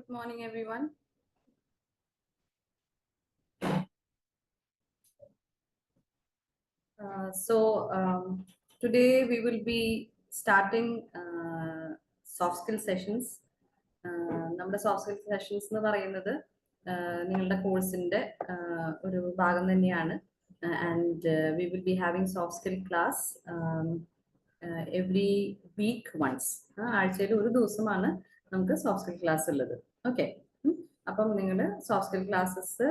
Good morning, everyone. Today we will be starting soft skill sessions. നമ്മുടെ soft skill sessions എന്ന് പറയുന്നത് നിങ്ങളുടെ കോഴ്സിന്റെ ഒരു ഭാഗം തന്നെയാണ്. And we will be having soft skill class every week once. ആഴ്ചയിൽ ഒരു ദിവസമാണ് നമുക്ക് സോഫ്റ്റ് സ്കിൽ ക്ലാസ് ഉള്ളത്. ഓക്കെ, അപ്പം നിങ്ങൾ സോഫ്റ്റ് സ്കിൽ ക്ലാസ്സസ്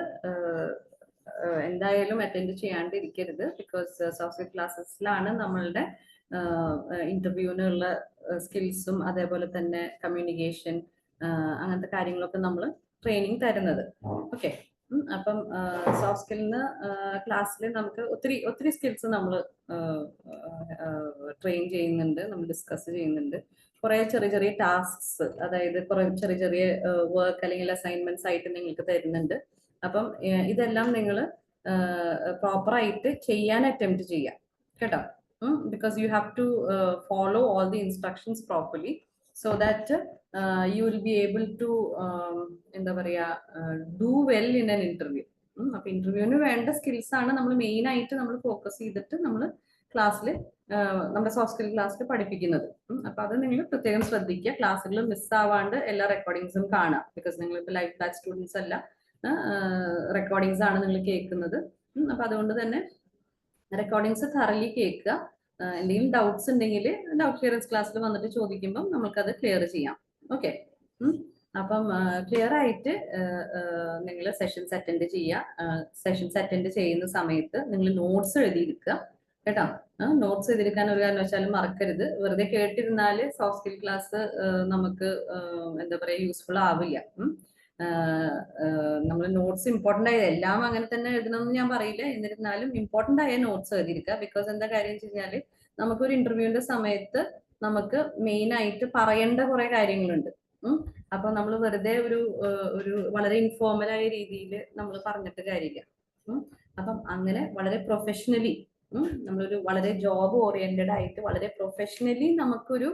എന്തായാലും അറ്റൻഡ് ചെയ്യാണ്ടിരിക്കരുത്. ബിക്കോസ് സോഫ്റ്റ് സ്കിൽ ക്ലാസ്സസിലാണ് നമ്മളുടെ ഇന്റർവ്യൂവിനുള്ള സ്കിൽസും അതേപോലെ തന്നെ കമ്മ്യൂണിക്കേഷൻ അങ്ങനത്തെ കാര്യങ്ങളൊക്കെ നമ്മൾ ട്രെയിനിങ് തരുന്നത്. ഓക്കെ, അപ്പം സോഫ്റ്റ് സ്കിലിന് ക്ലാസ്സിൽ നമുക്ക് ഒത്തിരി ഒത്തിരി സ്കിൽസ് നമ്മൾ ട്രെയിൻ ചെയ്യുന്നുണ്ട്, നമ്മൾ ഡിസ്കസ് ചെയ്യുന്നുണ്ട്. കുറെ ചെറിയ ചെറിയ ടാസ്ക്സ്, അതായത് കുറെ ചെറിയ ചെറിയ വർക്ക് അല്ലെങ്കിൽ അസൈൻമെന്റ്സ് ആയിട്ട് നിങ്ങൾക്ക് തരുന്നുണ്ട്. അപ്പം ഇതെല്ലാം നിങ്ങൾ പ്രോപ്പറായിട്ട് ചെയ്യാൻ അറ്റംപ്റ്റ് ചെയ്യാം കേട്ടോ. Because you have to follow all the instructions properly so that you will be able to എന്താ പറയാ do well in an interview. അപ്പൊ ഇന്റർവ്യൂവിന് വേണ്ട സ്കിൽസ് ആണ് നമ്മൾ മെയിൻ ആയിട്ട് നമ്മൾ ഫോക്കസ് ചെയ്തിട്ട് നമ്മൾ ക്ലാസ്സിൽ നമ്മുടെ സോഫ്റ്റ് സ്കിൽ ക്ലാസ്സിൽ പഠിപ്പിക്കുന്നത്. അപ്പൊ അത് നിങ്ങൾ പ്രത്യേകം ശ്രദ്ധിക്കുക. ക്ലാസ്സുകൾ മിസ്സാവാണ്ട് എല്ലാ റെക്കോർഡിങ്സും കാണാം. ബിക്കോസ് നിങ്ങൾ ഇപ്പൊ ലൈഫ് ബാച്ച് സ്റ്റുഡൻസ് അല്ല, റെക്കോർഡിങ്സ് ആണ് നിങ്ങൾ കേൾക്കുന്നത്. അപ്പൊ അതുകൊണ്ട് തന്നെ റെക്കോർഡിങ്സ് തറലി കേൾക്കുക. എന്തെങ്കിലും ഡൗട്ട്സ് ഉണ്ടെങ്കിൽ ഡൗട്ട് ക്ലിയറൻസ് ക്ലാസ്സിൽ വന്നിട്ട് ചോദിക്കുമ്പോൾ നമുക്കത് ക്ലിയർ ചെയ്യാം. ഓക്കെ, അപ്പം ക്ലിയർ ആയിട്ട് നിങ്ങൾ സെഷൻസ് അറ്റൻഡ് ചെയ്യുക. സെഷൻസ് അറ്റൻഡ് ചെയ്യുന്ന സമയത്ത് നിങ്ങൾ നോട്ട്സ് എഴുതിയിരിക്കുക കേട്ടോ. നോട്ട്സ് എഴുതിയിരിക്കാൻ ഒരു കാരണവശാലും മറക്കരുത്. വെറുതെ കേട്ടിരുന്നാൽ സോഫ്റ്റ് സ്കിൽ ക്ലാസ് നമുക്ക് എന്താ പറയുക യൂസ്ഫുൾ ആവില്ല. നമ്മൾ നോട്ട്സ് ഇമ്പോർട്ടൻ്റ് ആയ എല്ലാം അങ്ങനെ തന്നെ എഴുതണമെന്ന് ഞാൻ പറയില്ല. എന്നിരുന്നാലും ഇമ്പോർട്ടൻ്റ് ആയ നോട്ട്സ് എഴുതിയിരിക്കുക. ബിക്കോസ് എന്താ കാര്യം വെച്ച് കഴിഞ്ഞാൽ നമുക്കൊരു ഇന്റർവ്യൂവിന്റെ സമയത്ത് നമുക്ക് മെയിൻ ആയിട്ട് പറയേണ്ട കുറെ കാര്യങ്ങളുണ്ട്. അപ്പൊ നമ്മൾ വെറുതെ ഒരു വളരെ ഇൻഫോർമലായ രീതിയിൽ നമ്മൾ പറഞ്ഞിട്ട് കാര്യമില്ല. അപ്പം അങ്ങനെ വളരെ പ്രൊഫഷണലി നമ്മളൊരു വളരെ ജോബ് ഓറിയന്റഡ് ആയിട്ട് വളരെ പ്രൊഫഷണലി നമുക്കൊരു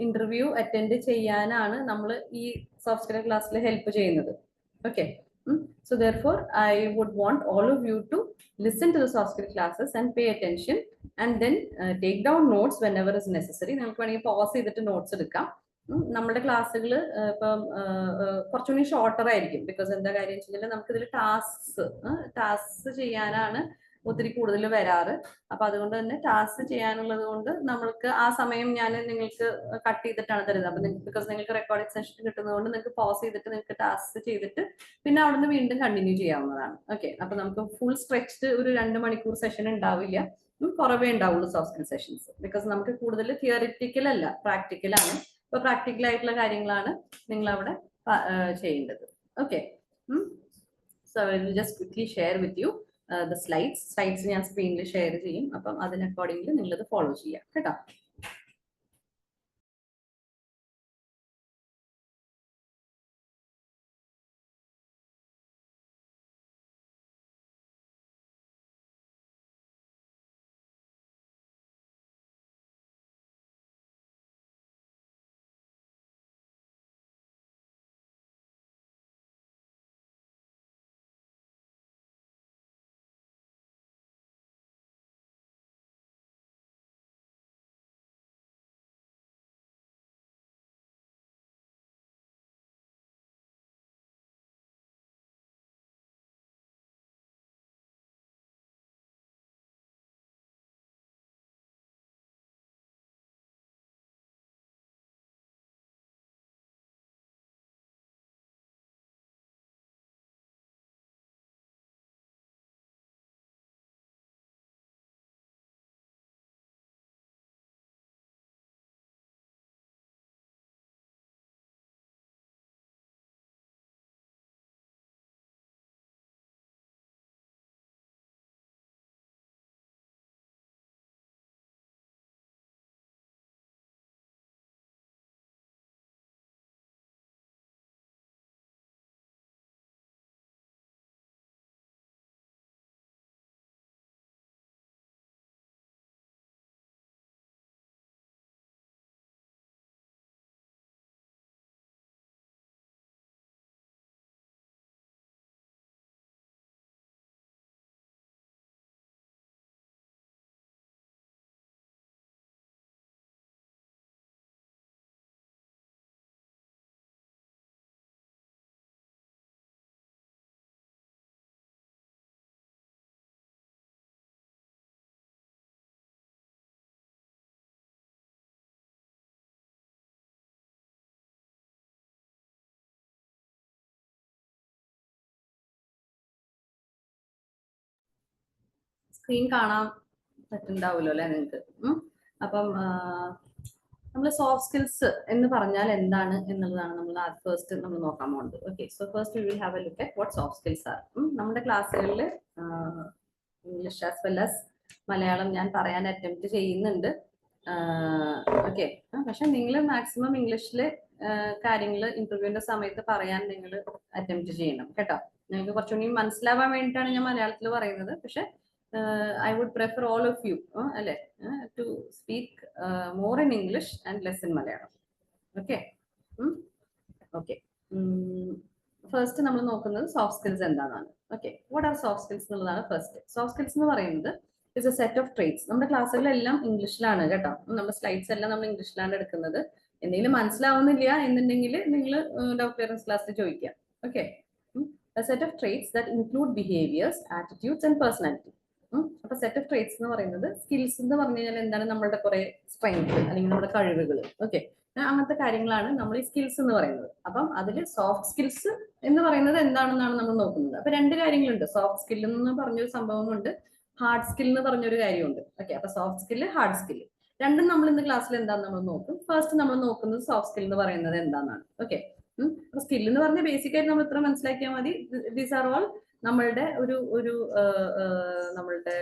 ഇന്റർവ്യൂ അറ്റൻഡ് ചെയ്യാനാണ് നമ്മൾ ഈ സോഫ്റ്റ് സ്കിൽ ക്ലാസ്സിൽ ഹെൽപ്പ് ചെയ്യുന്നത്. Okay, so therefore I would want all of you to listen to the soft skill classes and pay attention and then take down notes whenever is necessary. നിങ്ങൾക്ക് വേണമെങ്കിൽ pose ചെയ്തിട്ട് notes എടുക്കാം. നമ്മുടെ ക്ലാസ്സുകൾ ഇപ്പം കുറച്ചുകൂടി ഷോർട്ടർ ആയിരിക്കും. ബിക്കോസ് എന്താ കാര്യം വെച്ചാൽ നമുക്ക് ഇതിൽ ടാസ്ക് ചെയ്യാനാണ് ഒത്തിരി കൂടുതൽ വരാറ്. അപ്പൊ അതുകൊണ്ട് തന്നെ ടാസ്ക് ചെയ്യാനുള്ളത് കൊണ്ട് നമ്മൾക്ക് ആ സമയം ഞാൻ നിങ്ങൾക്ക് കട്ട് ചെയ്തിട്ടാണ് തരുന്നത്. അപ്പൊ ബിക്കോസ് നിങ്ങൾക്ക് റെക്കോർഡിംഗ് സെഷൻ കിട്ടുന്നത് കൊണ്ട് നിങ്ങൾക്ക് പോസ് ചെയ്തിട്ട് നിങ്ങൾക്ക് ടാസ്ക് ചെയ്തിട്ട് പിന്നെ അവിടുന്ന് വീണ്ടും കണ്ടിന്യൂ ചെയ്യാവുന്നതാണ്. ഓക്കെ, അപ്പൊ നമുക്ക് ഫുൾ സ്ട്രെച്ച്ഡ് ഒരു 2 മണിക്കൂർ സെഷൻ ഉണ്ടാവില്ല, കുറവേ ഉണ്ടാവുള്ളൂ സോഫ്റ്റ് സ്കിൽ സെഷൻസ്. ബിക്കോസ് നമുക്ക് കൂടുതൽ തിയറിറ്റിക്കൽ അല്ല, പ്രാക്ടിക്കൽ ആണ്. ഇപ്പൊ പ്രാക്ടിക്കൽ ആയിട്ടുള്ള കാര്യങ്ങളാണ് നിങ്ങൾ അവിടെ ചെയ്യേണ്ടത്. Okay, so I will just quickly share with you the slides ഞാൻ സ്ക്രീനിൽ ഷെയർ ചെയ്യും. അപ്പം അതിന് അക്കോർഡിംഗ്ലി നിങ്ങളത് ഫോളോ ചെയ്യാം കേട്ടോ. സ്ക്രീൻ കാണാൻ പറ്റുന്നുണ്ടാവുമല്ലോ അല്ലെ നിങ്ങൾക്ക്. അപ്പം നമ്മൾ സോഫ്റ്റ് സ്കിൽസ് എന്ന് പറഞ്ഞാൽ എന്താണ് എന്നുള്ളതാണ് നമ്മൾ ഫസ്റ്റ് നമ്മൾ നോക്കാൻ പോകുന്നത്. Okay, so first we will have A look at what soft skills are. നമ്മുടെ ക്ലാസ്സുകളിൽ English as well as Malayalam ഞാൻ പറയാൻ അറ്റംപ്റ്റ് ചെയ്യുന്നുണ്ട്. ഓക്കെ, പക്ഷെ നിങ്ങൾ മാക്സിമം ഇംഗ്ലീഷില് കാര്യങ്ങൾ ഇന്റർവ്യൂവിന്റെ സമയത്ത് പറയാൻ നിങ്ങൾ അറ്റംപ്റ്റ് ചെയ്യണം കേട്ടോ. നിങ്ങൾക്ക് കുറച്ചുകൂടി മനസ്സിലാവാൻ വേണ്ടിയിട്ടാണ് ഞാൻ മലയാളത്തിൽ പറയുന്നത്. പക്ഷെ I would prefer all of you to speak more in English and less in Malayalam. Okay. Okay. First നമ്മൾ നോക്കുന്നത് സോഫ്റ്റ് സ്കിൽസ് എന്താണെന്നാണ്. Okay, what R soft skills എന്നുള്ളതാണ് ഫസ്റ്റ്. സോഫ്റ്റ് സ്കിൽസ് എന്ന് പറയുന്നത് is A set of traits. നമ്മുടെ ക്ലാസ്സുകളെല്ലാം ഇംഗ്ലീഷിലാണ് കേട്ടോ. നമ്മുടെ സ്ലൈഡ്സ് എല്ലാം നമ്മൾ ഇംഗ്ലീഷിലാണ് എടുക്കുന്നത്. എന്തെങ്കിലും മനസ്സിലാവുന്നില്ല എന്നുണ്ടെങ്കിൽ നിങ്ങൾ ഡൗട്ട് ക്ലിയറൻസ് ക്ലാസ്സിൽ ചോദിക്കാം. Okay, a set of traits that include behaviors, attitudes and personality. അപ്പൊ സെറ്റ് ഓഫ് ട്രേറ്റ്സ് എന്ന് പറയുന്നത് സ്കിൽസ് എന്ന് പറഞ്ഞു കഴിഞ്ഞാൽ എന്താണ്, നമ്മളുടെ കുറെ സ്ട്രെങ്ത് അല്ലെങ്കിൽ നമ്മുടെ കഴിവുകൾ. ഓക്കെ, അങ്ങനത്തെ കാര്യങ്ങളാണ് നമ്മൾ ഈ സ്കിൽസ് എന്ന് പറയുന്നത്. അപ്പം അതിൽ സോഫ്റ്റ് സ്കിൽസ് എന്ന് പറയുന്നത് എന്താണെന്നാണ് നമ്മൾ നോക്കുന്നത്. അപ്പൊ രണ്ട് കാര്യങ്ങളുണ്ട്. സോഫ്റ്റ് സ്കിൽ എന്ന് പറഞ്ഞൊരു സംഭവമുണ്ട്, ഹാർഡ് സ്കിൽ എന്ന് പറഞ്ഞൊരു കാര്യമുണ്ട്. ഓക്കെ, അപ്പൊ സോഫ്റ്റ് സ്കില്ല്, ഹാർഡ് സ്കില്ല് രണ്ടും നമ്മൾ ഇന്ന് ക്ലാസ്സിൽ എന്താണെന്ന് നമ്മൾ നോക്കും. ഫസ്റ്റ് നമ്മൾ നോക്കുന്നത് സോഫ്റ്റ് സ്കിൽ എന്ന് പറയുന്നത് എന്താണെന്നാണ്. ഓക്കെ, അപ്പൊ സ്കിൽ എന്ന് പറഞ്ഞ ബേസിക് ആയിട്ട് നമ്മൾ ഇത്ര മനസ്സിലാക്കിയാൽ മതി. ദീസ് ആർ ഓൾ നമ്മളുടെ നമ്മളുടെ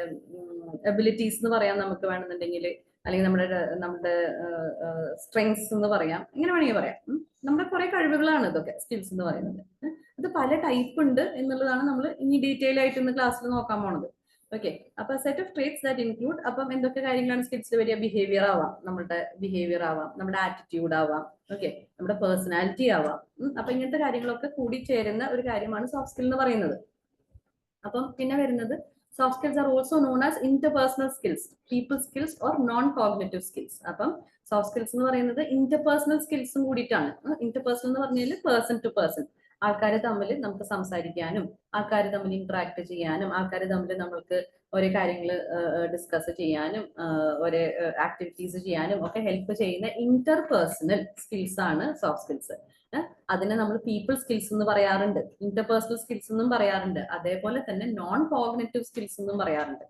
എബിലിറ്റീസ് എന്ന് പറയാം നമുക്ക് വേണമെന്നുണ്ടെങ്കിൽ, അല്ലെങ്കിൽ നമ്മുടെ സ്ട്രെങ്സ് എന്ന് പറയാം, എങ്ങനെ വേണമെങ്കിൽ പറയാം. നമ്മുടെ കുറെ കഴിവുകളാണ് ഇതൊക്കെ സ്കിൽസ് എന്ന് പറയുന്നത്. ഇത് പല ടൈപ്പ് ഉണ്ട് എന്നുള്ളതാണ് നമ്മൾ ഇനി ഡീറ്റെയിൽ ആയിട്ട് ഇന്ന് ക്ലാസ്സിൽ നോക്കാൻ പോണത്. ഓക്കെ, അപ്പൊ set of traits that include, അപ്പം എന്തൊക്കെ കാര്യങ്ങളാണ് സ്കിൽസിൽ വരിക? ബിഹേവിയർ ആവാം, നമ്മുടെ ബിഹേവിയർ ആവാം, നമ്മുടെ ആറ്റിറ്റ്യൂഡ് ആവാം, ഓക്കെ, നമ്മുടെ പേഴ്സണാലിറ്റി ആവാം. അപ്പൊ ഇങ്ങനത്തെ കാര്യങ്ങളൊക്കെ കൂടി ചേരുന്ന ഒരു കാര്യമാണ് സോഫ്റ്റ് സ്കിൽ എന്ന് പറയുന്നത്. അപ്പം പിന്നെ വരുന്നത് soft skills are also known as interpersonal skills, people skills or non cognitive skills. അപ്പം സോഫ്റ്റ് സ്കിൽസ് എന്ന് പറയുന്നത് ഇന്റർപേഴ്സണൽ സ്കിൽസും കൂടിയിട്ടാണ്. ഇന്റർപേഴ്സണൽ എന്ന് പറഞ്ഞാൽ പേഴ്സൺ ടു പേഴ്സൺ, ആൾക്കാർ തമ്മിൽ നമുക്ക് സംസാരിക്കാനും, ആൾക്കാർ തമ്മിൽ ഇന്ററാക്ട് ചെയ്യാനും, ആൾക്കാർ തമ്മിൽ നമ്മൾക്ക് ഓരോ കാര്യങ്ങൾ ഡിസ്കസ് ചെയ്യാനും, ഓരോ ആക്ടിവിറ്റീസ് ചെയ്യാനും ഒക്കെ ഹെൽപ്പ് ചെയ്യുന്ന ഇന്റർപേഴ്സണൽ സ്കിൽസ് ആണ് സോഫ്റ്റ് സ്കിൽസ്. അതിനെ നമ്മൾ പീപ്പിൾ സ്കിൽസ് എന്ന് പറയാറുണ്ട്, ഇന്റർപേഴ്സണൽ സ്കിൽസ് എന്നും പറയാറുണ്ട്, അതേപോലെ തന്നെ നോൺ കോഗ്നിറ്റീവ് സ്കിൽസ് എന്നും പറയാറുണ്ട്.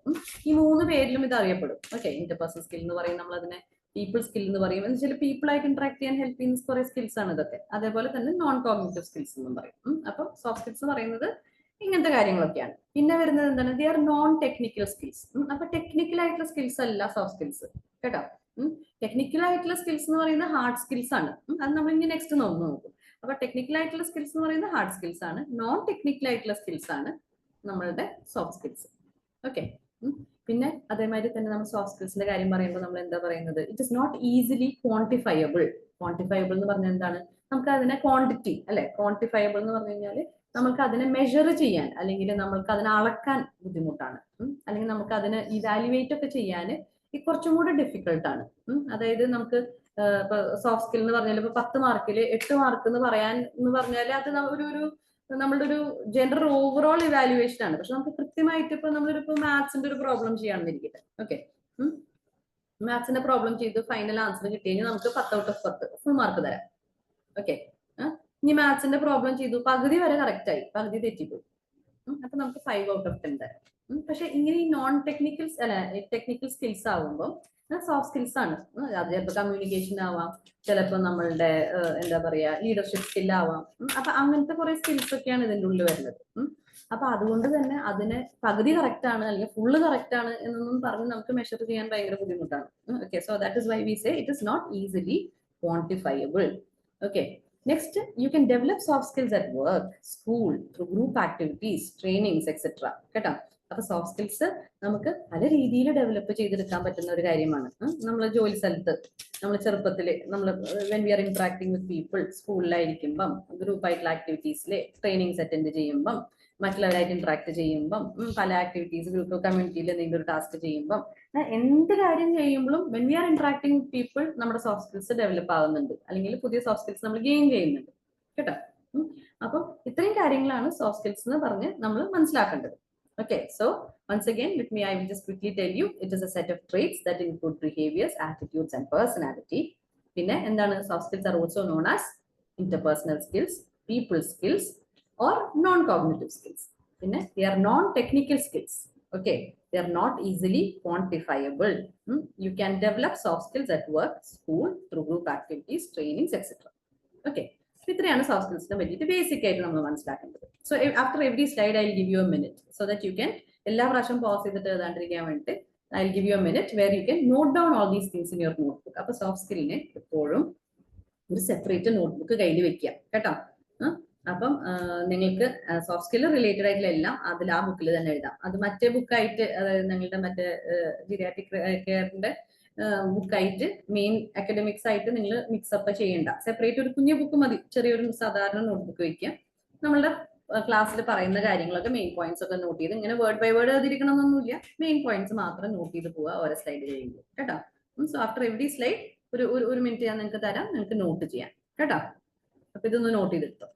ഈ മൂന്ന് പേരിലും ഇത് അറിയപ്പെടും. ഓക്കെ, ഇന്റർപേഴ്സണൽ സ്കിൽ എന്ന് പറയും, നമ്മൾ അതിനെ പീപ്പിൾ സ്കിൽ എന്ന് പറയും. എന്ന് വെച്ചാൽ പീപ്പിൾ ആയിട്ട് ഇന്ററാക്ട് ചെയ്യാൻ ഹെൽപ്പ് ചെയ്യുന്ന കുറെ സ്കിൽസ് ആണ് ഇതൊക്കെ. അതേപോലെ തന്നെ നോൺ കോഗ്നിറ്റീവ് സ്കിൽസ് എന്നും പറയും. അപ്പൊ സോഫ്റ്റ് സ്കിൽസ് എന്ന് പറയുന്നത് ഇങ്ങനത്തെ കാര്യങ്ങളൊക്കെയാണ്. പിന്നെ വരുന്നത് എന്താണ്? They are non technical skills. അപ്പൊ ടെക്നിക്കൽ ആയിട്ടുള്ള സ്കിൽസ് അല്ല സോഫ്റ്റ് സ്കിൽസ് കേട്ടോ. ടെക്നിക്കൽ ആയിട്ടുള്ള സ്കിൽസ് എന്ന് പറയുന്നത് ഹാർഡ് സ്കിൽസ് ആണ്. അത് നമ്മൾ ഇനി നെക്സ്റ്റ് നോക്കും. അപ്പൊ ടെക്നിക്കൽ ആയിട്ടുള്ള സ്കിൽസ് എന്ന് പറയുന്നത് ഹാർഡ് സ്കിൽസ് ആണ്. നോൺ ടെക്നിക്കൽ ആയിട്ടുള്ള സ്കിൽസ് ആണ് നമ്മളുടെ സോഫ്റ്റ് സ്കിൽസ്. ഓക്കെ, പിന്നെ അതേമാതിരി തന്നെ നമ്മൾ സോഫ്റ്റ് സ്കിൽസിന്റെ കാര്യം പറയുമ്പോൾ നമ്മൾ എന്താ പറയുന്നത്? It is not easily quantifiable. Quantifiable എന്ന് പറഞ്ഞാൽ എന്താണ്? നമുക്ക് അതിനെ ക്വാണ്ടിറ്റി അല്ലെ, ക്വാണ്ടിഫയബിൾ എന്ന് പറഞ്ഞു കഴിഞ്ഞാൽ നമുക്ക് അതിനെ മെഷർ ചെയ്യാൻ, അല്ലെങ്കിൽ നമുക്ക് അതിനെ അളക്കാൻ ബുദ്ധിമുട്ടാണ്, അല്ലെങ്കിൽ നമുക്ക് അതിനെ ഇവാലുവേറ്റ് ഒക്കെ ചെയ്യാൻ കുറച്ചും കൂടെ ഡിഫിക്കൽട്ടാണ്. അതായത് നമുക്ക് ഇപ്പൊ സോഫ്റ്റ് സ്കിൽ എന്ന് പറഞ്ഞാൽ ഇപ്പൊ 10 മാർക്കിൽ 8 മാർക്ക് എന്ന് പറഞ്ഞാൽ അത് നമ്മളുടെ ഒരു ജനറൽ ഓവറോൾ ഇവാലുവേഷൻ ആണ്. പക്ഷെ നമുക്ക് കൃത്യമായിട്ട് ഇപ്പൊ നമ്മളിപ്പോ മാത്സിന്റെ ഒരു പ്രോബ്ലം ചെയ്യാണെന്നിരിക്കട്ടെ. ഓക്കെ, മാത്സിന്റെ പ്രോബ്ലം ചെയ്ത് ഫൈനൽ ആൻസർ കിട്ടി കഴിഞ്ഞാൽ നമുക്ക് 10 ഔട്ട് ഓഫ് 10 ഫുൾ മാർക്ക് തരാം. ഓക്കെ, ഇനി മാത്സിന്റെ പ്രോബ്ലം ചെയ്തു, പകുതി വരെ കറക്റ്റ് ആയി, പകുതി തെറ്റിപ്പോയി, അപ്പൊ നമുക്ക് 5 ഔട്ട് ഓഫ് 10 തരാം. പക്ഷെ ഇങ്ങനെ ഈ നോൺ ടെക്നിക്കൽ ടെക്നിക്കൽ സ്കിൽസ് ആവുമ്പോൾ സോഫ്റ്റ് സ്കിൽസ് ആണ്. അത് ചിലപ്പോൾ കമ്മ്യൂണിക്കേഷൻ ആവാം, ചിലപ്പോൾ നമ്മളുടെ എന്താ പറയാ ലീഡർഷിപ്പ് സ്കിൽ ആവാം. അപ്പൊ അങ്ങനത്തെ കുറെ സ്കിൽസ് ഒക്കെയാണ് ഇതിൻ്റെ ഉള്ളിൽ വരുന്നത്. അപ്പൊ അതുകൊണ്ട് തന്നെ അതിന് പകുതി കറക്റ്റ് ആണ് അല്ലെങ്കിൽ ഫുള്ള് കറക്റ്റ് ആണ് എന്നൊന്നും പറഞ്ഞ് നമുക്ക് മെഷർ ചെയ്യാൻ ഭയങ്കര ബുദ്ധിമുട്ടാണ്. Okay, so that is why we say it is not easily quantifiable. Okay, next you can develop soft skills at work, school, through group activities, trainings etc. കേട്ടോ. അപ്പൊ സോഫ്റ്റ് സ്കിൽസ് നമുക്ക് പല രീതിയിൽ ഡെവലപ്പ് ചെയ്തെടുക്കാൻ പറ്റുന്ന ഒരു കാര്യമാണ്. നമ്മൾ ജോലി സ്ഥലത്ത് നമ്മൾ ചെറുപ്പത്തിൽ നമ്മൾ when we are interacting with people, സ്കൂളിലായിരിക്കുമ്പം ഗ്രൂപ്പായിട്ടുള്ള ആക്ടിവിറ്റീസിൽ ട്രെയിനിങ്സ് അറ്റൻഡ് ചെയ്യുമ്പം, മറ്റുള്ളവരായിട്ട് ഇന്ററാക്ട് ചെയ്യുമ്പം, പല ആക്ടിവിറ്റീസ് ഗ്രൂപ്പ് കമ്മ്യൂണിറ്റിയിൽ എന്തെങ്കിലും ഒരു ടാസ്ക് ചെയ്യുമ്പം, എന്ത് കാര്യം ചെയ്യുമ്പോഴും when we are interacting with people നമ്മുടെ സോഫ്റ്റ് സ്കിൽസ് ഡെവലപ്പ് ആവുന്നുണ്ട്, അല്ലെങ്കിൽ പുതിയ സോഫ്റ്റ് സ്കിൽസ് നമ്മൾ ഗെയിൻ ചെയ്യുന്നുണ്ട് കേട്ടോ. അപ്പം ഇത്രയും കാര്യങ്ങളാണ് സോഫ്റ്റ് സ്കിൽസ് എന്ന് പറഞ്ഞ് നമ്മൾ മനസ്സിലാക്കേണ്ടത്. Okay, so once again, with me, I will just quickly tell you, it is a set of traits that include behaviors, attitudes, and personality. Pinne endana soft skills are also known as interpersonal skills, people skills, or non-cognitive skills. Pinne they are non-technical skills. Okay, They are not easily quantifiable. You can develop soft skills at work, school, through group activities, trainings, etc. Okay. ഇത്രയാണ് soft സ്കിൽസിനെ പറ്റിയിട്ട് basic ആയിട്ട് നമ്മൾ മനസ്സിലാക്കേണ്ടത്. So after every slide I will give you a minute so that you can എല്ലാ പ്രാവശ്യം pause ചെയ്തിട്ട് എഴുതാണ്ടിരിക്കാൻ വേണ്ടിയിട്ട് I will give you a minute where you can note down all these things in your notebook. അപ്പൊ soft സ്കില്ലിനെ എപ്പോഴും ഒരു separate notebook കയ്യിൽ വെക്കുക കേട്ടോ. അപ്പം നിങ്ങൾക്ക് സോഫ്റ്റ് സ്കിൽ റിലേറ്റഡ് ആയിട്ടുള്ള എല്ലാം അതിൽ ആ ബുക്കിൽ തന്നെ എഴുതാം. അത് മറ്റേ ബുക്കായിട്ട് അതായത് നിങ്ങളുടെ മറ്റേ ജിറിയാട്രിക് കെയറിന്റെ ബുക്കായിട്ട് മെയിൻ അക്കാഡമിക്സ് ആയിട്ട് നിങ്ങൾ മിക്സപ്പ് ചെയ്യേണ്ട. സെപ്പറേറ്റ് ഒരു കുഞ്ഞു ബുക്ക് മതി, ചെറിയൊരു സാധാരണ നോട്ട്ബുക്ക് വെക്കുക. നമ്മളുടെ ക്ലാസ്സിൽ പറയുന്ന കാര്യങ്ങളൊക്കെ മെയിൻ പോയിന്റ്സ് ഒക്കെ നോട്ട് ചെയ്ത് ഇങ്ങനെ വേർഡ് ബൈ വേർഡ് എഴുതിയിരിക്കണം എന്നൊന്നുമില്ല, മെയിൻ പോയിന്റ്സ് മാത്രം നോട്ട് ചെയ്ത് പോവുക ഓരോ സ്ലൈഡ് കഴിയുമ്പോൾ കേട്ടോ. സോ ആഫ്റ്റർ എവറി സ്ലൈഡ് ഒരു മിനിറ്റ് ഞാൻ നിങ്ങൾക്ക് തരാം, നിങ്ങൾക്ക് നോട്ട് ചെയ്യാം കേട്ടോ. അപ്പൊ ഇതൊന്ന് not ചെയ്തെടുത്തോ.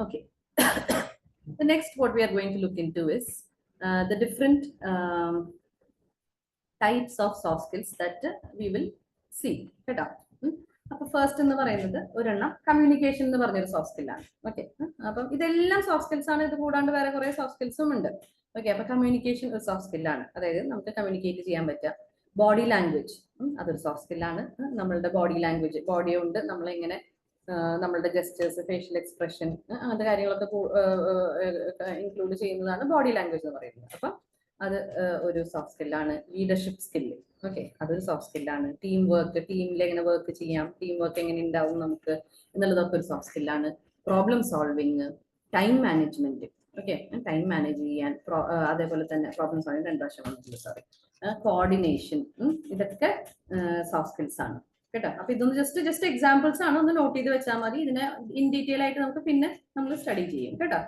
Okay. The next what we are going to look into is the different types of soft skills that we will see. കേട്ടോ. അപ്പൊ ഫസ്റ്റ് എന്ന് പറയുന്നത് ഒരെണ്ണം കമ്മ്യൂണിക്കേഷൻ എന്ന് പറഞ്ഞൊരു സോഫ്റ്റ് സ്കില്ലാണ്. ഓക്കെ. അപ്പം ഇതെല്ലാം സോഫ്റ്റ് സ്കിൽസ് ആണ്. ഇത് കൂടാണ്ട് വേറെ കുറെ സോഫ്റ്റ് സ്കിൽസും ഉണ്ട്. ഓക്കെ, അപ്പൊ കമ്മ്യൂണിക്കേഷൻ ഒരു സോഫ്റ്റ് സ്കില്ലാണ്. അതായത് നമുക്ക് കമ്മ്യൂണിക്കേറ്റ് ചെയ്യാൻ പറ്റുക. ബോഡി ലാംഗ്വേജ് അതൊരു സോഫ്റ്റ് സ്കില്ലാണ്. നമ്മളുടെ ബോഡി ലാംഗ്വേജ്, ബോഡി കൊണ്ട് നമ്മളെങ്ങനെ നമ്മളുടെ ജസ്റ്റേഴ്സ്, ഫേഷ്യൽ എക്സ്പ്രഷൻ, അങ്ങനത്തെ കാര്യങ്ങളൊക്കെ ഇൻക്ലൂഡ് ചെയ്യുന്നതാണ് ബോഡി ലാംഗ്വേജ് എന്ന് പറയുന്നത്. അപ്പൊ അത് ഒരു സോഫ്റ്റ് സ്കില്ലാണ്. ലീഡർഷിപ്പ് സ്കില്ല്, ഓക്കെ, അതൊരു സോഫ്റ്റ് സ്കില്ലാണ്. ടീം വർക്ക്, ടീമിൽ എങ്ങനെ വർക്ക് ചെയ്യാം, ടീം വർക്ക് എങ്ങനെ ഉണ്ടാവും നമുക്ക് എന്നുള്ളതൊക്കെ ഒരു സോഫ്റ്റ് സ്കില്ലാണ്. Problem solving, time management, okay, time manage ചെയ്യാൻ, അതേപോലെ തന്നെ പ്രോബ്ലം സോൾവിങ് 2 പ്രാവശ്യം വന്നിട്ടുണ്ട്, സോറി, കോർഡിനേഷൻ, ഇതൊക്കെ സോഫ്റ്റ് സ്കിൽസ് ആണ് കേട്ടോ. അപ്പൊ ഇതൊന്ന് ജസ്റ്റ് എക്സാമ്പിൾസ് ആണ്, ഒന്ന് നോട്ട് ചെയ്ത് വെച്ചാൽ മതി. ഇതിനെ ഇൻ ഡീറ്റെയിൽ ആയിട്ട് നമുക്ക് പിന്നെ നമ്മൾ സ്റ്റഡി ചെയ്യും കേട്ടോ.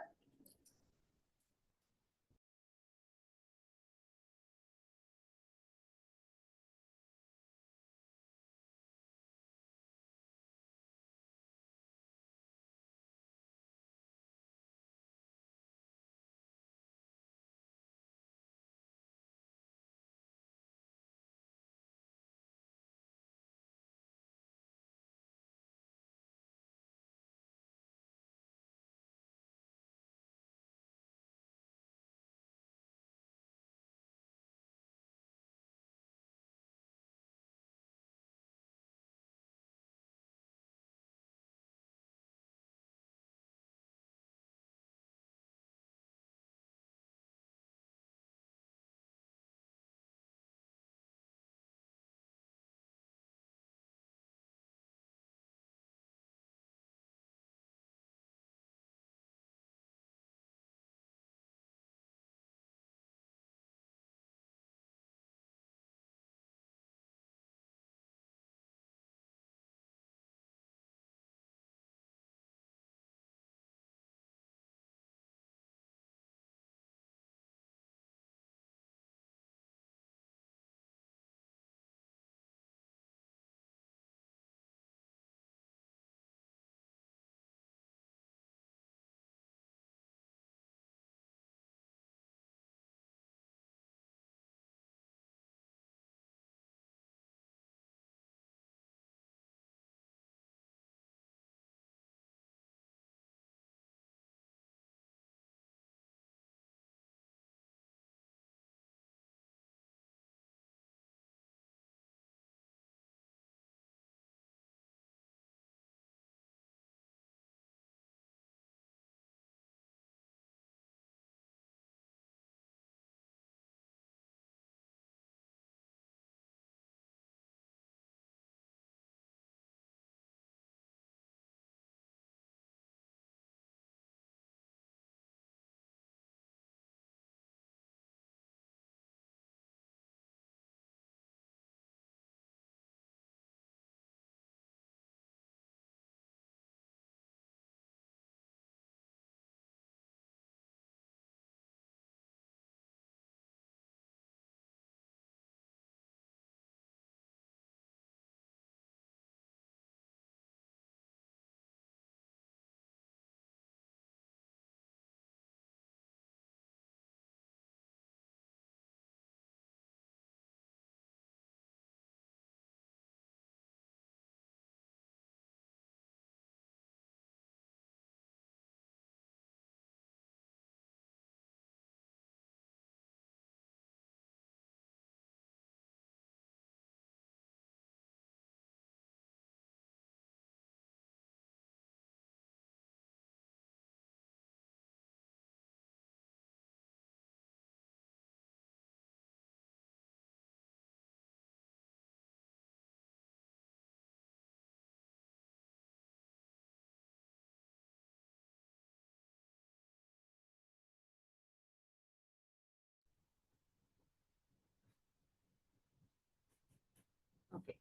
ഓക്കെ,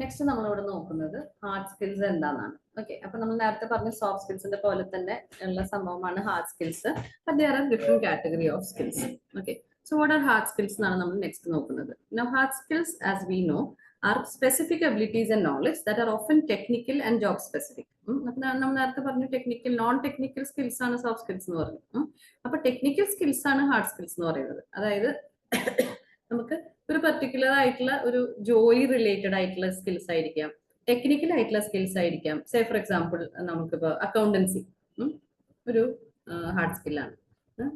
നെക്സ്റ്റ് നമ്മളിവിടെ നോക്കുന്നത് ഹാർഡ് സ്കിൽസ് എന്താണെന്നാണ്. ഓക്കെ, അപ്പൊ നമ്മൾ നേരത്തെ പറഞ്ഞ സോഫ്റ്റ് സ്കിൽസിന്റെ പോലെ തന്നെ ഉള്ള സംഭവമാണ് hard skills. But there are different category of skills. Okay, so what are hard skills എന്നാണ് നമ്മൾ നെക്സ്റ്റ് നോക്കുന്നത്. Now hard skills, as we know, R specific abilities and knowledge that are often technical and job specific. നമ്മൾ നേരത്തെ പറഞ്ഞു technical, non technical skills ആണ് soft skills എന്ന് പറഞ്ഞു. അപ്പൊ ടെക്നിക്കൽ സ്കിൽസ് ആണ് ഹാർഡ് സ്കിൽസ് എന്ന് പറയുന്നത്. അതായത് നമുക്ക് ഒരു പെർട്ടിക്കുലർ ആയിട്ടുള്ള ഒരു ജോലി റിലേറ്റഡ് ആയിട്ടുള്ള സ്കിൽസ് ആയിരിക്കാം, ടെക്നിക്കൽ ആയിട്ടുള്ള സ്കിൽസ് ആയിരിക്കാം. സേ ഫോർ എക്സാമ്പിൾ നമുക്കിപ്പോ അക്കൗണ്ടൻസി ഒരു ഹാർഡ് സ്കില്ലാണ്.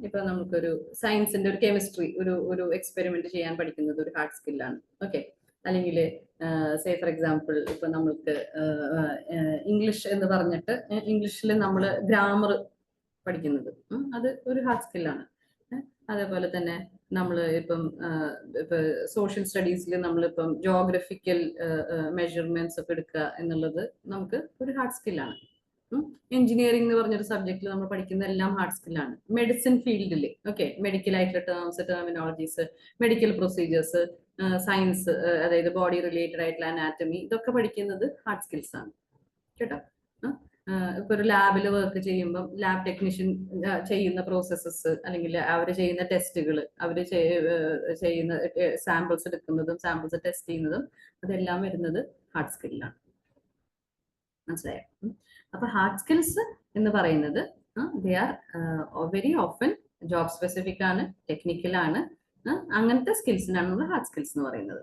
ഇപ്പൊ നമുക്കൊരു സയൻസിന്റെ ഒരു കെമിസ്ട്രി ഒരു എക്സ്പെരിമെന്റ് ചെയ്യാൻ പഠിക്കുന്നത് ഒരു ഹാർഡ് സ്കില്ലാണ്. ഓക്കെ. അല്ലെങ്കിൽ സേ ഫോർ എക്സാമ്പിൾ ഇപ്പൊ നമ്മൾക്ക് ഇംഗ്ലീഷ് എന്ന് പറഞ്ഞിട്ട് ഇംഗ്ലീഷിൽ നമ്മൾ ഗ്രാമർ പഠിക്കുന്നത് അത് ഒരു ഹാർഡ് സ്കില്ലാണ്. അതേപോലെ തന്നെ നമ്മൾ ഇപ്പൊ സോഷ്യൽ സ്റ്റഡീസിൽ നമ്മളിപ്പം ജോഗ്രഫിക്കൽ മെഷർമെന്റ്സ് ഒക്കെ എടുക്കുക എന്നുള്ളത് നമുക്ക് ഒരു ഹാർഡ് സ്കില്ലാണ്. എഞ്ചിനീയറിംഗ് എന്ന് പറഞ്ഞൊരു സബ്ജക്റ്റിൽ നമ്മൾ പഠിക്കുന്ന എല്ലാം ഹാർഡ് സ്കില്ലാണ്. മെഡിസിൻ ഫീൽഡിൽ ഓക്കെ, മെഡിക്കൽ ആയിട്ടുള്ള terms, terminologies, medical procedures, science, അതായത് ബോഡി റിലേറ്റഡ് ആയിട്ടുള്ള അനാറ്റമി, ഇതൊക്കെ പഠിക്കുന്നത് ഹാർഡ് സ്കിൽസ് ആണ് കേട്ടോ. ഇപ്പൊ ഒരു ലാബിൽ വർക്ക് ചെയ്യുമ്പോൾ ലാബ് ടെക്നീഷ്യൻ ചെയ്യുന്ന പ്രോസസ്സസ് അല്ലെങ്കിൽ അവർ ചെയ്യുന്ന ടെസ്റ്റുകൾ, അവർ ചെയ്യുന്ന സാമ്പിൾസ് എടുക്കുന്നതും സാമ്പിൾസ് ടെസ്റ്റ് ചെയ്യുന്നതും അതെല്ലാം വരുന്നത് ഹാർഡ് സ്കില്ലാണ്. മനസ്സിലായോ? അപ്പൊ ഹാർഡ് സ്കിൽസ് എന്ന് പറയുന്നത് they are very often job specific ആണ്, ടെക്നിക്കൽ ആണ്. അങ്ങനത്തെ സ്കിൽസിനാണ് നമ്മൾ ഹാർഡ് സ്കിൽസ് എന്ന് പറയുന്നത്.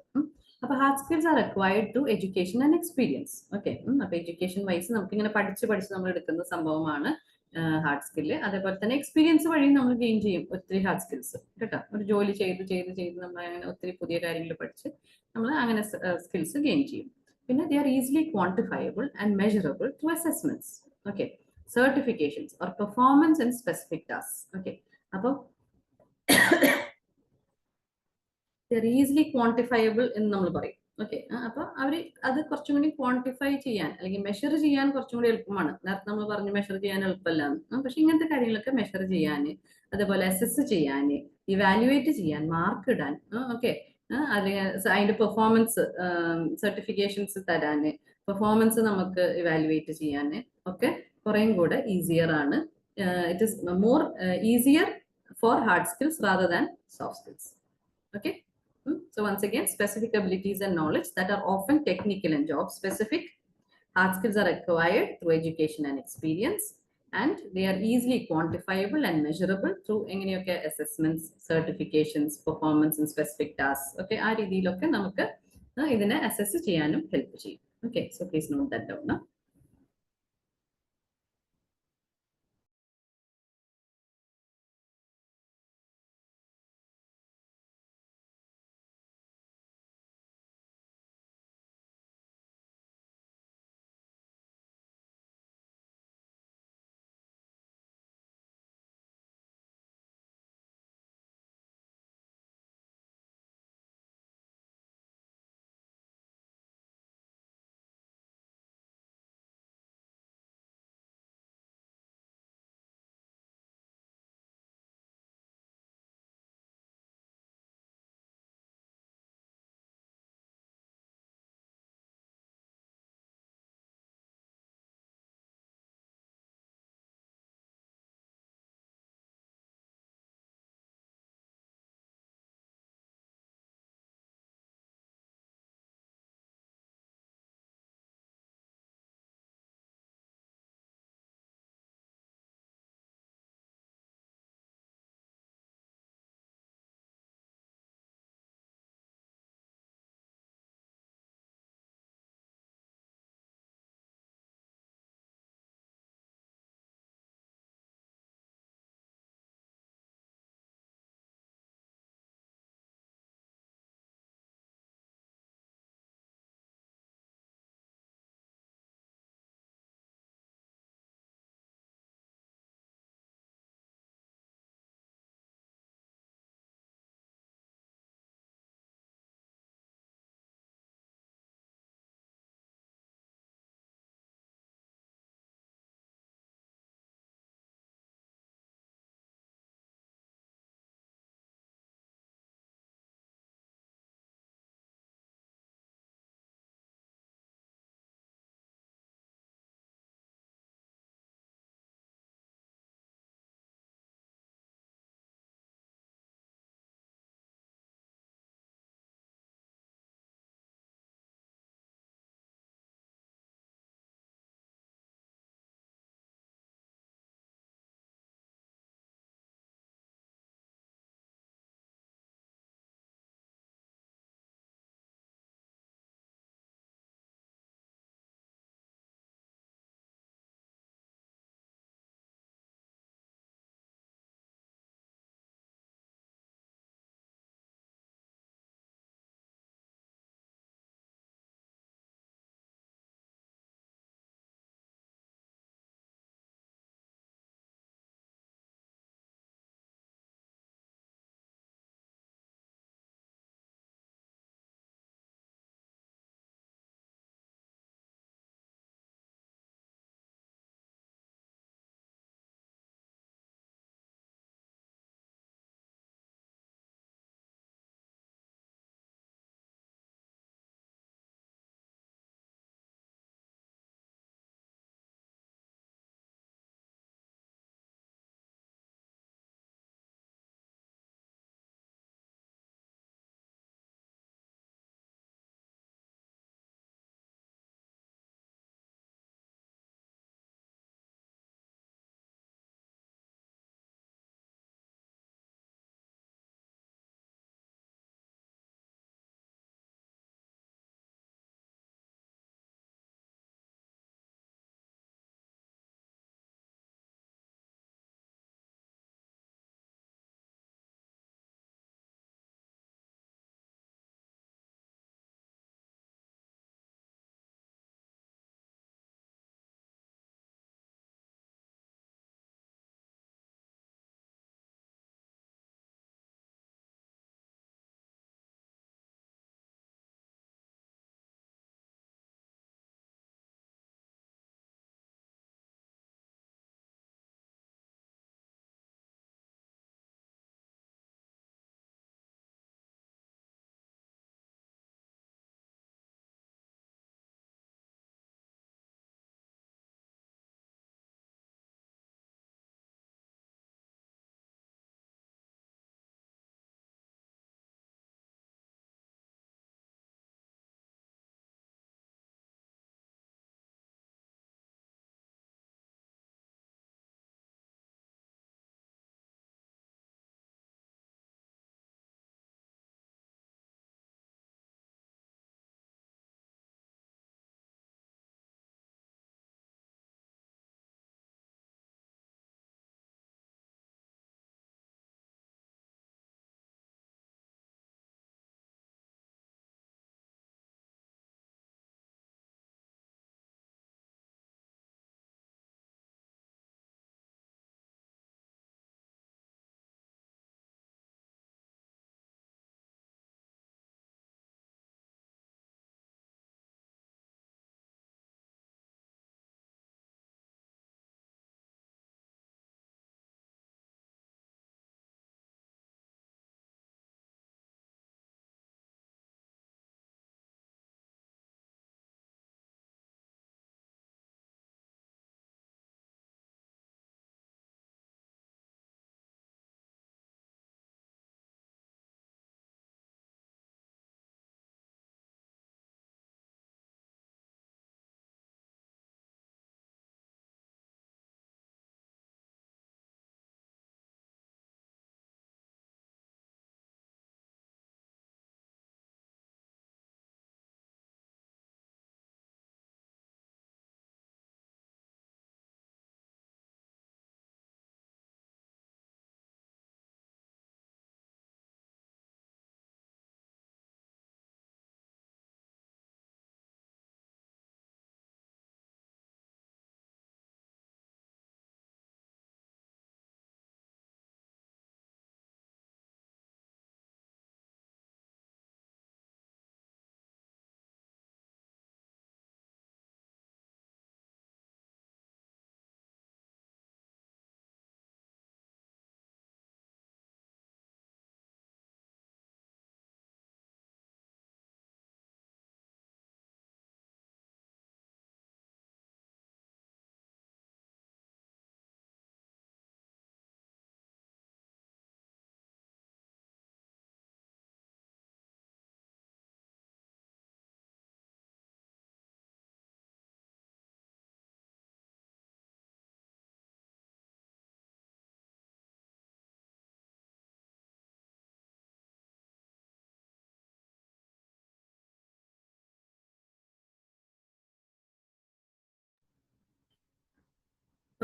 അപ്പൊ hard skills are required to education and experience. Okay. അപ്പൊ എഡ്യൂക്കേഷൻ വൈസ് നമുക്ക് ഇങ്ങനെ പഠിച്ച് നമ്മൾ എടുക്കുന്ന സംഭവമാണ് ഹാർഡ് സ്കില്ല്. അതേപോലെ തന്നെ എക്സ്പീരിയൻസ് വഴി നമ്മൾ ഗെയിൻ ചെയ്യും ഒത്തിരി ഹാർഡ് സ്കിൽസ് കേട്ടോ. ഒരു ജോലി ചെയ്ത് നമ്മൾ അങ്ങനെ ഒത്തിരി പുതിയ കാര്യങ്ങൾ പഠിച്ച് നമ്മൾ അങ്ങനെ സ്കിൽസ് ഗെയിൻ ചെയ്യും. പിന്നെ they are easily quantifiable and measurable through assessments. Okay. Certifications or performance in specific tasks. Okay. അപ്പോൾ they are easily quantifiable എന്ന് നമ്മൾ പറയും. ഓക്കെ. അപ്പൊ അവർ അത് കുറച്ചും കൂടി ക്വാണ്ടിഫൈ ചെയ്യാൻ അല്ലെങ്കിൽ മെഷർ ചെയ്യാൻ കുറച്ചും കൂടി എളുപ്പമാണ്. നേരത്തെ നമ്മൾ പറഞ്ഞു മെഷർ ചെയ്യാൻ എളുപ്പമല്ലാന്ന്. പക്ഷെ ഇങ്ങനത്തെ കാര്യങ്ങളൊക്കെ മെഷർ ചെയ്യാൻ, അതേപോലെ അസസ് ചെയ്യാൻ, ഇവാലുവേറ്റ് ചെയ്യാൻ, മാർക്ക് ഇടാൻ, ഓക്കെ, അല്ലെങ്കിൽ അതിന്റെ പെർഫോമൻസ് സർട്ടിഫിക്കേഷൻസ് തരാന്, പെർഫോമൻസ് നമുക്ക് ഇവാലുവേറ്റ് ചെയ്യാൻ ഒക്കെ കുറേയും കൂടെ ഈസിയർ ആണ്. It is more easier for hard skills rather than soft skills. Okay. So once again, specific abilities and knowledge that are often technical and job specific. Hard skills are acquired through education and experience, and they are easily quantifiable and measurable through assessments, certifications, performance in specific tasks. Okay, ആ രീതിയിലൊക്കെ നമുക്ക് ഇതിനെ assess ചെയ്യാനും help ചെയ്യും. Okay, so please note that down.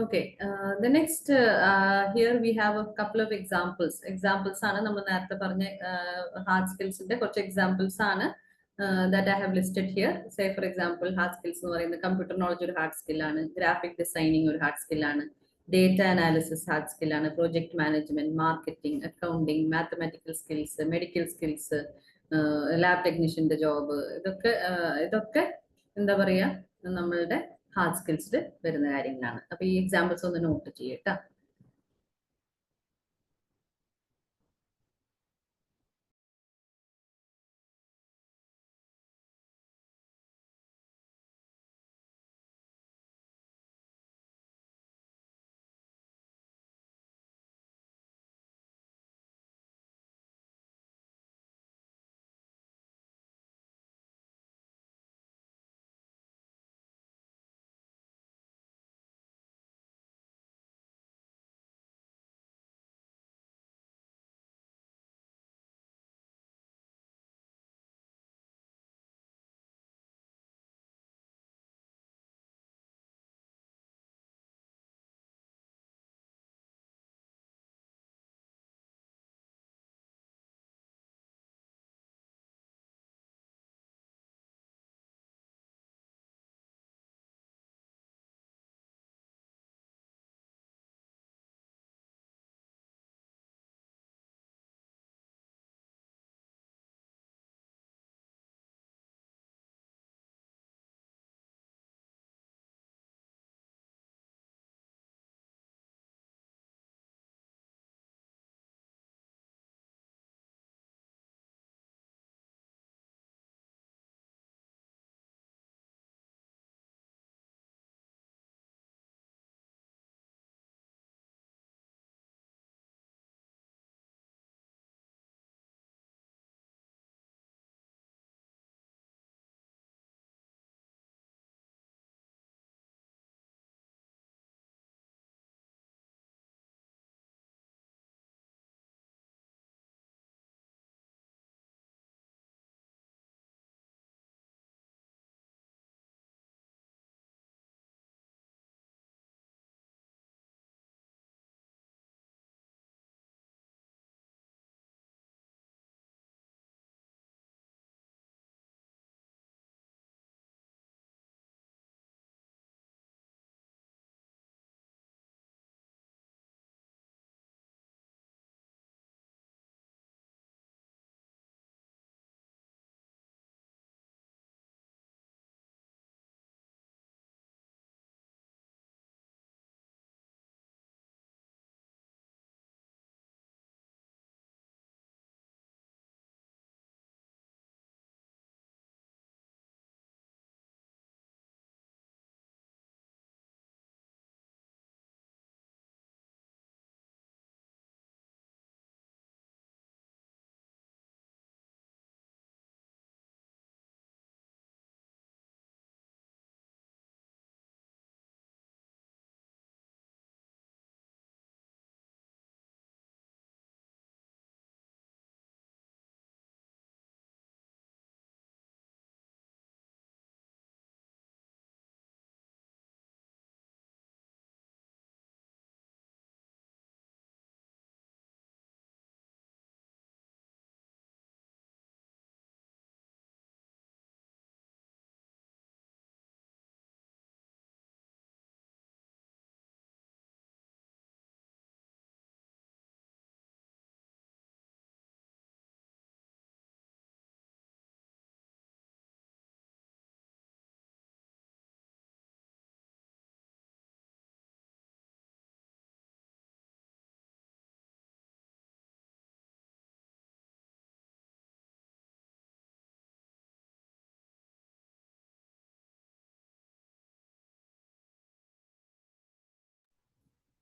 Okay, the next here we have a couple of examples. Examples ആണ് നമ്മൾ നേരത്തെ പറഞ്ഞ ഹാർഡ് സ്കിൽസിന്റെ കുറച്ച് എക്സാമ്പിൾസ് ആണ് that I have listed here. Say for example, hard skills എന്ന് പറയുന്നത് കമ്പ്യൂട്ടർ നോളജ് ഒരു ഹാർഡ് സ്കിൽ ആണ്, ഗ്രാഫിക് ഡിസൈനിങ് ഒരു ഹാർഡ് സ്കിൽ ആണ്, ഡേറ്റ അനാലിസിസ് ഹാർഡ് സ്കിൽ ആണ്, project management, marketing, accounting, mathematical skills, medical skills, lab ടെക്നീഷ്യന്റെ job, ഇതൊക്കെ എന്താ പറയാ നമ്മളുടെ ഹാർഡ് സ്കിൽസിൽ വരുന്ന കാര്യങ്ങളാണ്. അപ്പൊ ഈ എക്സാമ്പിൾസ് ഒന്ന് നോട്ട് ചെയ്യട്ടോ.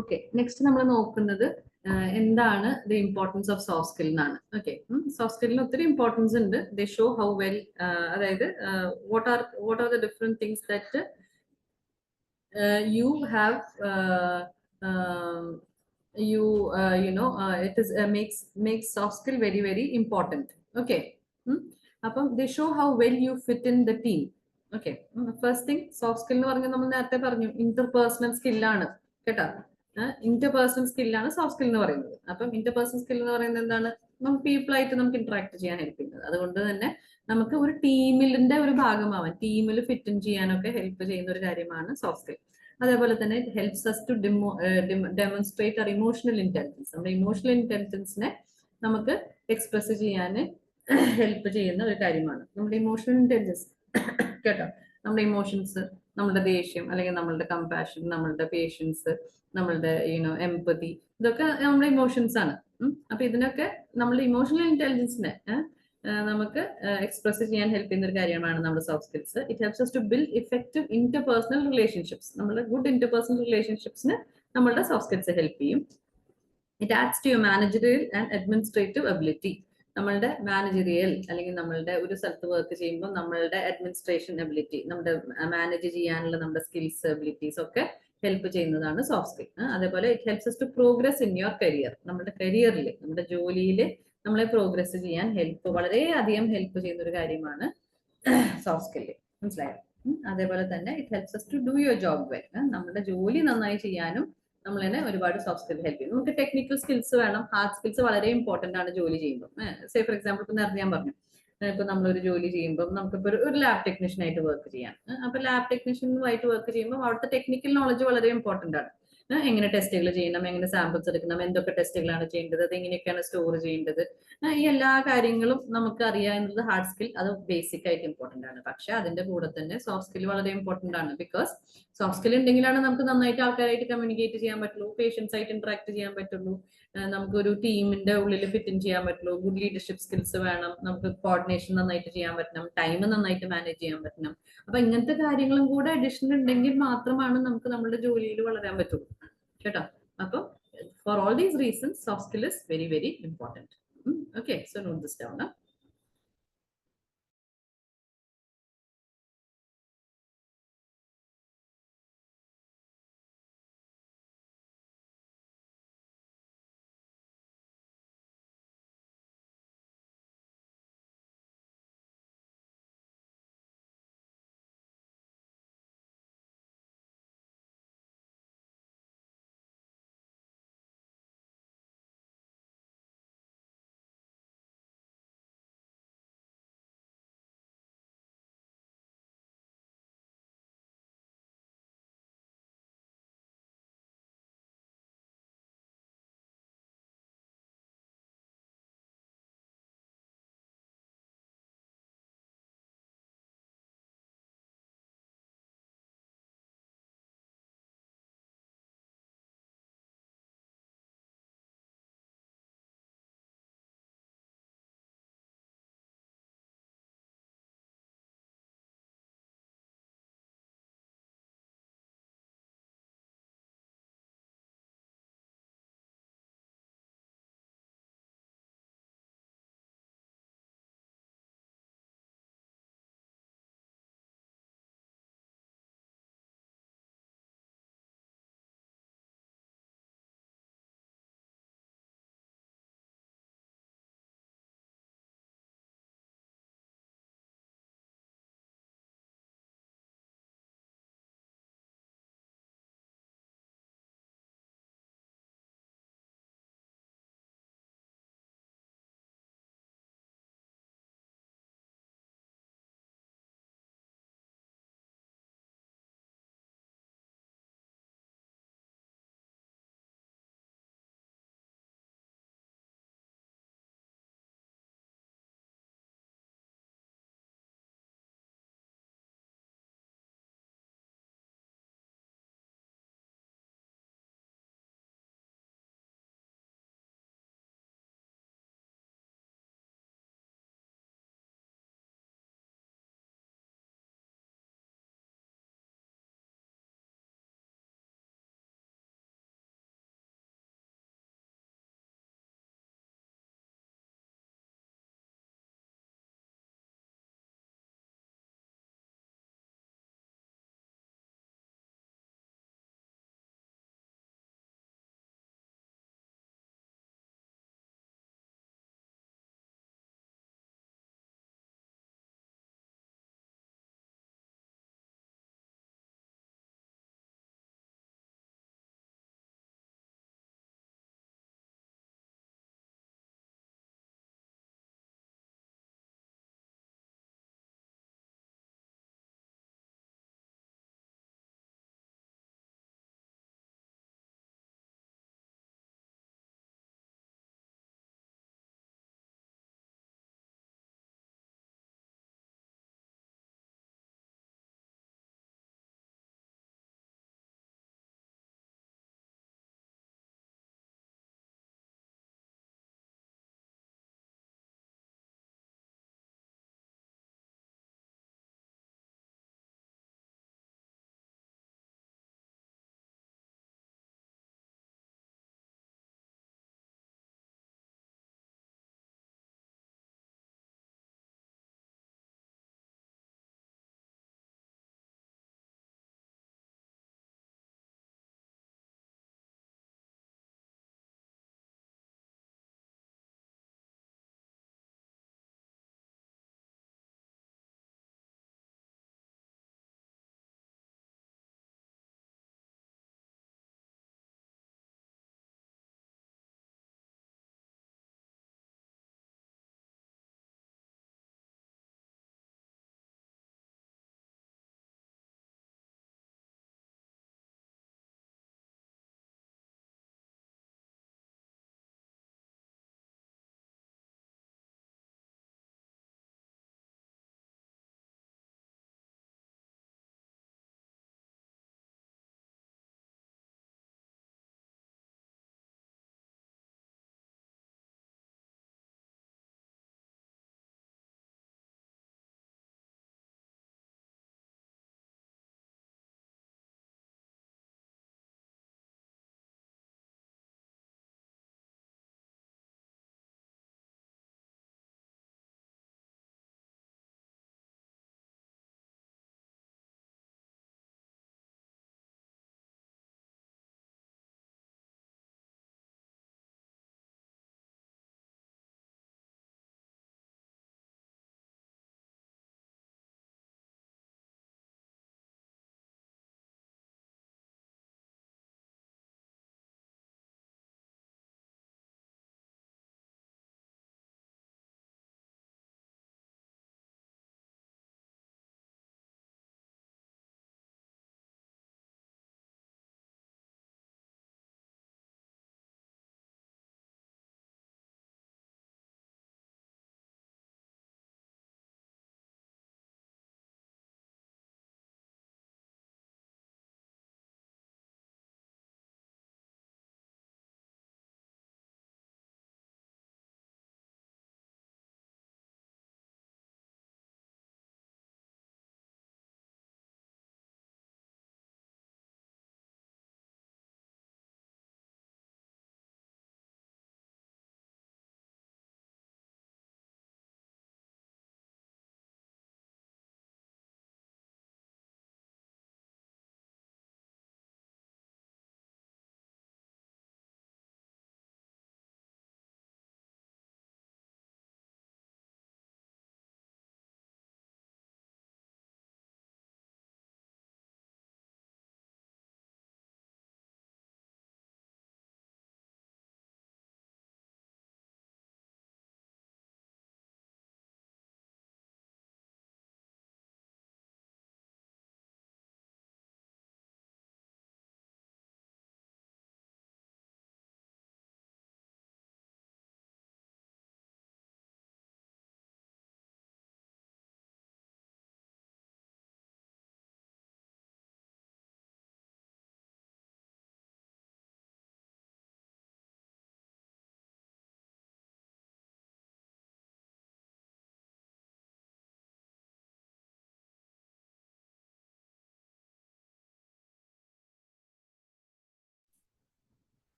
ഓക്കെ, നെക്സ്റ്റ് നമ്മൾ നോക്കുന്നത് എന്താണ് the importance of soft skill എന്നാണ്. ഓക്കെ, സോഫ്റ്റ് സ്കില്ലിന് ഒത്തിരി ഇമ്പോർട്ടൻസ് ഉണ്ട്. ദേ ഷോ ഹൗ വെൽ, അതായത് what are the different things that you have you know it is makes soft skill very very important. Okay, അപ്പം they show how well you fit in the team. Okay, first thing, soft skill എന്ന് പറഞ്ഞാൽ നമ്മൾ നേരത്തെ പറഞ്ഞു interpersonal സ്കില്ലാണ്. കേട്ടോ. Interpersonal സ്കില്ലാണ് soft skill എന്ന് പറയുന്നത്. അപ്പം ഇന്റർപേഴ്സണൽ സ്കിൽ എന്ന് പറയുന്നത് എന്താണ്? നമുക്ക് പീപ്പിളായിട്ട് നമുക്ക് ഇന്ററാക്ട് ചെയ്യാൻ ഹെൽപ്പ് ചെയ്യുന്നത്. അതുകൊണ്ട് തന്നെ നമുക്ക് ഒരു ടീമിന്റെ ഒരു ഭാഗമാവാൻ, ടീമിൽ ഫിറ്റ് ഇൻ ചെയ്യാനൊക്കെ ഹെൽപ്പ് ചെയ്യുന്ന ഒരു കാര്യമാണ് സോഫ്റ്റ് സ്കിൽ. അതേപോലെ തന്നെ it helps us to demonstrate our emotional intelligence. നമ്മുടെ ഇമോഷണൽ ഇന്റലിജൻസിനെ നമുക്ക് എക്സ്പ്രസ് ചെയ്യാൻ ഹെൽപ്പ് ചെയ്യുന്ന ഒരു കാര്യമാണ് നമ്മുടെ ഇമോഷണൽ ഇന്റലിജൻസ്. കേട്ടോ, നമ്മുടെ ഇമോഷൻസ്, നമ്മുടെ ദേഷ്യം അല്ലെങ്കിൽ നമ്മളുടെ കമ്പാഷൻ, നമ്മളുടെ പേഷ്യൻസ്, നമ്മളുടെ എംപതി, ഇതൊക്കെ നമ്മുടെ ഇമോഷൻസ് ആണ്. അപ്പൊ ഇതിനൊക്കെ നമ്മുടെ ഇമോഷണൽ ഇന്റലിജൻസിനെ നമുക്ക് എക്സ്പ്രസ് ചെയ്യാൻ ഹെൽപ്പ് ചെയ്യുന്ന ഒരു കാര്യമാണ് നമ്മുടെ soft skills. It helps us to build effective interpersonal relationships. നമ്മുടെ ഗുഡ് ഇന്റർപേഴ്സണൽ റിലേഷൻഷിപ്സിന് നമ്മളുടെ സോഫ്റ്റ് സ്കിൽസ് ഹെൽപ്പ് ചെയ്യും. It adds to your managerial and administrative ability. നമ്മളുടെ മാനേജറിയൽ അല്ലെങ്കിൽ നമ്മളുടെ ഒരു സ്ഥലത്ത് വർക്ക് ചെയ്യുമ്പോൾ നമ്മളുടെ അഡ്മിനിസ്ട്രേഷൻ എബിലിറ്റി, നമ്മുടെ മാനേജ് ചെയ്യാനുള്ള നമ്മുടെ സ്കിൽസ് എബിലിറ്റീസ് ഒക്കെ ഹെൽപ്പ് ചെയ്യുന്നതാണ് സോഫ്റ്റ് സ്കിൽ. അതേപോലെ it helps us to progress in your career. നമ്മുടെ കരിയറിൽ, നമ്മുടെ ജോലിയിൽ നമ്മളെ പ്രോഗ്രസ് ചെയ്യാൻ വളരെയധികം ഹെൽപ്പ് ചെയ്യുന്ന ഒരു കാര്യമാണ് സോഫ്റ്റ് സ്കില്ല്. മനസ്സിലായോ? അതേപോലെ തന്നെ it helps us to do your job well. നമ്മുടെ ജോലി നന്നായി ചെയ്യാനും നമ്മൾ തന്നെ ഒരുപാട് സോഫ്റ്റ് സ്കിൽ ഹെൽപ്പ് ചെയ്യും. നമുക്ക് ടെക്നിക്കൽ സ്കിൽസ് വേണം, ഹാർഡ് സ്കിൽസ് വളരെ ഇമ്പോർട്ടന്റ് ആണ് ജോലി ചെയ്യുമ്പോൾ. സേ ഫോർ എക്സാമ്പിൾ ഇപ്പൊ നേരത്തെ ഞാൻ പറഞ്ഞു, ഇപ്പൊ നമ്മളൊരു ജോലി ചെയ്യുമ്പോൾ നമുക്കിപ്പോ ഒരു ലാബ് ടെക്നീഷ്യൻ ആയിട്ട് വർക്ക് ചെയ്യാം. അപ്പൊ ലാബ് ടെക്നീഷ്യനുമായിട്ട് വർക്ക് ചെയ്യുമ്പോൾ അവിടുത്തെ ടെക്നിക്കൽ നോളജ് വളരെ ഇമ്പോർട്ടന്റ് ആണ്. എങ്ങനെ ടെസ്റ്റുകൾ ചെയ്യണം, എങ്ങനെ സാമ്പിൾസ് എടുക്കണം, എന്തൊക്കെ ടെസ്റ്റുകളാണ് ചെയ്യേണ്ടത്, അത് എങ്ങനെയൊക്കെയാണ് സ്റ്റോർ ചെയ്യേണ്ടത്, ഈ എല്ലാ കാര്യങ്ങളും നമുക്ക് അറിയാവുന്നത് ഹാർഡ് സ്കിൽ, അത് ബേസിക് ആയിട്ട് ഇമ്പോർട്ടന്റ് ആണ്. പക്ഷെ അതിന്റെ കൂടെ തന്നെ സോഫ്റ്റ് സ്കിൽ വളരെ ഇമ്പോർട്ടന്റ് ആണ്. ബിക്കോസ് സോഫ്റ്റ് സ്കിൽ ഉണ്ടെങ്കിലാണ് നമുക്ക് നന്നായിട്ട് ആൾക്കാരായിട്ട് കമ്മ്യൂണിക്കേറ്റ് ചെയ്യാൻ പറ്റുള്ളൂ, പേഷ്യൻസ് ആയിട്ട് ഇന്ററാക്ട് ചെയ്യാൻ പറ്റുള്ളൂ, നമുക്ക് ഒരു ടീമിന്റെ ഉള്ളിൽ ഫിറ്റ് ഇൻ ചെയ്യാൻ പറ്റുള്ളൂ. ഗുഡ് ലീഡർഷിപ്പ് സ്കിൽസ് വേണം, നമുക്ക് കോർഡിനേഷൻ നന്നായിട്ട് ചെയ്യാൻ പറ്റണം, ടൈം നന്നായിട്ട് മാനേജ് ചെയ്യാൻ പറ്റണം. അപ്പൊ ഇങ്ങനത്തെ കാര്യങ്ങളും കൂടെ അഡീഷൻ ഉണ്ടെങ്കിൽ മാത്രമാണ് നമുക്ക് നമ്മുടെ ജോലിയിൽ വളരാൻ പറ്റുള്ളൂ. കേട്ടോ. അപ്പൊ for all these reasons soft skill is very very important. Okay, so note this down.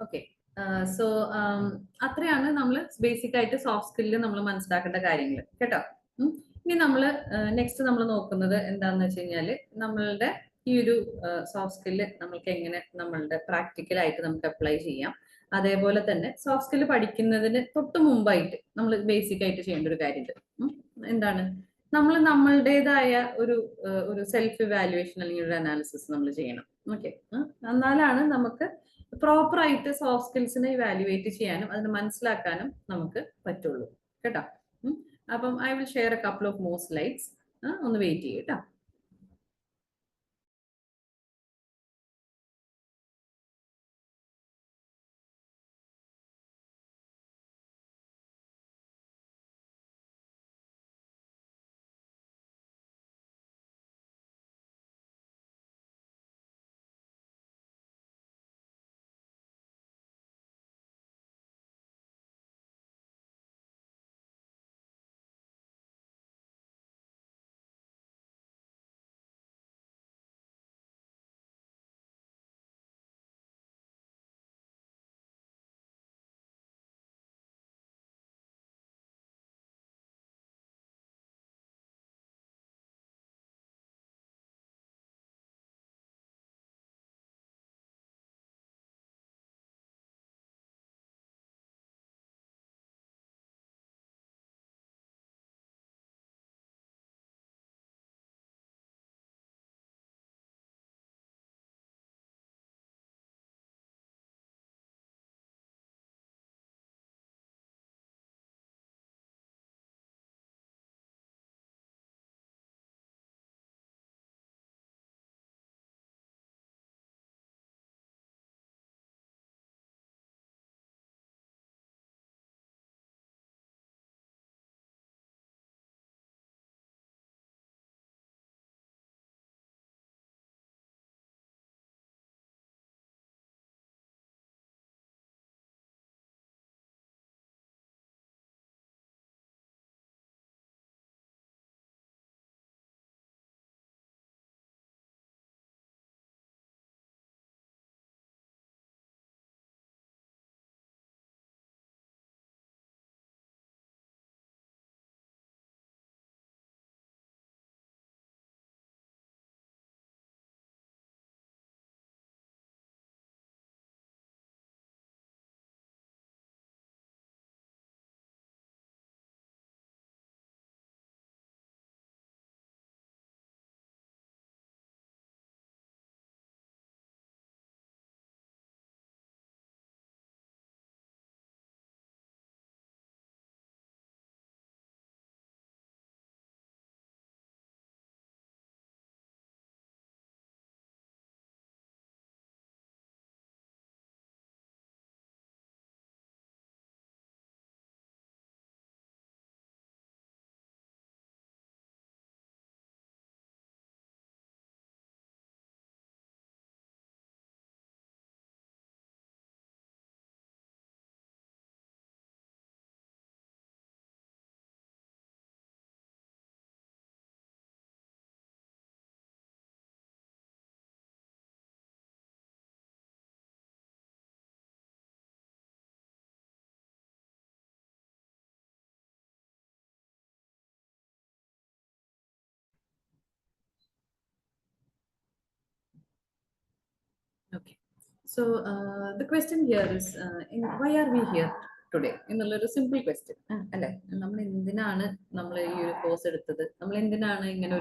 Okay. So അത്രയാണ് നമ്മൾ ബേസിക് ആയിട്ട് സോഫ്റ്റ് സ്കില്ലിൽ നമ്മൾ മനസ്സിലാക്കേണ്ട കാര്യങ്ങൾ കേട്ടോ. ഇനി നമ്മൾ നെക്സ്റ്റ് നമ്മൾ നോക്കുന്നത് എന്താണെന്ന് വെച്ച് കഴിഞ്ഞാൽ നമ്മളുടെ ഈ ഒരു സോഫ്റ്റ് സ്കില്ല് നമ്മൾക്ക് എങ്ങനെ നമ്മളുടെ പ്രാക്ടിക്കലായിട്ട് നമുക്ക് അപ്ലൈ ചെയ്യാം. അതേപോലെ തന്നെ സോഫ്റ്റ് സ്കില്ല് പഠിക്കുന്നതിന് തൊട്ട് മുമ്പായിട്ട് നമ്മൾ ബേസിക് ആയിട്ട് ചെയ്യേണ്ട ഒരു കാര്യമുണ്ട്. എന്താണ്? നമ്മൾ നമ്മളുടേതായ ഒരു സെൽഫ് ഇവാലുവേഷൻ അല്ലെങ്കിൽ ഒരു അനാലിസിസ് നമ്മൾ ചെയ്യണം. ഓക്കെ. എന്നാലാണ് നമുക്ക് പ്രോപ്പർ ആയിട്ട് സോഫ്റ്റ് സ്കിൽസിനെ ഇവാലുവേറ്റ് ചെയ്യാനും അതിന് മനസ്സിലാക്കാനും നമുക്ക് പറ്റുള്ളൂ കേട്ടോ. അപ്പം I will share A couple of more slides. ഒന്ന് വെയിറ്റ് ചെയ്യൂ കേട്ടോ. Okay. So the question here is, why are we here today? എന്നുള്ളൊരു സിമ്പിൾ ക്വസ്റ്റ്യൻ അല്ലെ. നമ്മൾ എന്തിനാണ് നമ്മൾ ഈ ഒരു കോഴ്സ് എടുത്തത്, നമ്മൾ എന്തിനാണ് ഇങ്ങനെ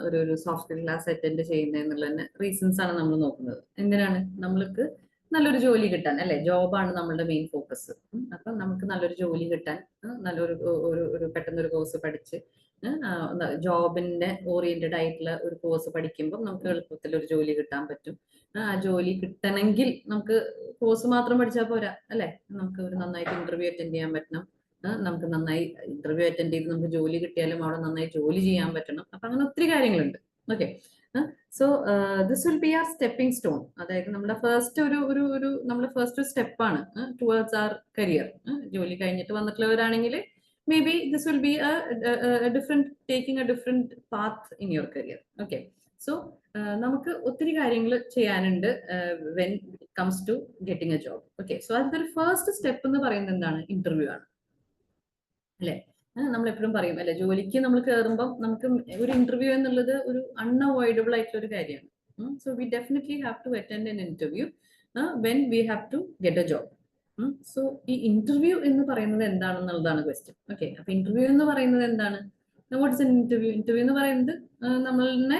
ഒരു സോഫ്റ്റ് ക്ലാസ് അറ്റൻഡ് ചെയ്യുന്നത് എന്നുള്ള റീസൺസ് ആണ് നമ്മൾ നോക്കുന്നത്. എന്തിനാണ്? നമ്മൾക്ക് നല്ലൊരു ജോലി കിട്ടാൻ അല്ലെ. ജോബാണ് നമ്മളുടെ മെയിൻ ഫോക്കസ്. അപ്പൊ നമുക്ക് നല്ലൊരു ജോലി കിട്ടാൻ നല്ലൊരു പെട്ടെന്നൊരു കോഴ്സ് പഠിച്ച് ജോബിന്റെ ഓറിയന്റഡ് ആയിട്ടുള്ള ഒരു കോഴ്സ് പഠിക്കുമ്പോൾ നമുക്ക് എളുപ്പത്തിൽ ഒരു ജോലി കിട്ടാൻ പറ്റും. ആ ജോലി കിട്ടണമെങ്കിൽ നമുക്ക് കോഴ്സ് മാത്രം പഠിച്ചാൽ പോരാ അല്ലെ. നമുക്ക് ഒരു നന്നായിട്ട് ഇന്റർവ്യൂ അറ്റൻഡ് ചെയ്യാൻ പറ്റണം. നമുക്ക് നന്നായി ഇന്റർവ്യൂ അറ്റൻഡ് ചെയ്ത് നമുക്ക് ജോലി കിട്ടിയാലും അവിടെ നന്നായി ജോലി ചെയ്യാൻ പറ്റണം. അപ്പൊ അങ്ങനെ ഒത്തിരി കാര്യങ്ങളുണ്ട്. Okay. So this will be our stepping stone. അതായത് നമ്മുടെ ഫസ്റ്റ് സ്റ്റെപ്പാണ് ടുവേർഡ്സ് ആർ കരിയർ. ജോലി കഴിഞ്ഞിട്ട് വന്നിട്ടുള്ളവരാണെങ്കിൽ maybe this will be taking a different path in your career. Okay. So നമുക്ക് ഒത്തിരി കാര്യങ്ങൾ ചെയ്യാനുണ്ട് when it comes to getting a job. Okay, so അതിന്റെ ഒരു ഫസ്റ്റ് സ്റ്റെപ്പ് എന്ന് പറയുന്നത് എന്താണ്? ഇന്റർവ്യൂ ആണ്, അല്ലെ? നമ്മൾ എപ്പോഴും പറയും അല്ലെ, ജോലിക്ക് നമ്മൾ കയറുമ്പോൾ നമുക്ക് ഒരു ഇന്റർവ്യൂ എന്നുള്ളത് ഒരു അൺഅവോയ്ഡബിൾ ആയിട്ടുള്ള ഒരു കാര്യമാണ്. So we definitely have to attend an interview when we have to get a job. So ഈ ഇന്റർവ്യൂ എന്ന് പറയുന്നത് എന്താണെന്നുള്ളതാണ് ക്വസ്റ്റ്യൻ. ഓക്കെ, അപ്പൊ ഇന്റർവ്യൂ എന്ന് പറയുന്നത് എന്താണ്? What is an interview? Interview എന്ന് പറയുന്നത് നമ്മളെ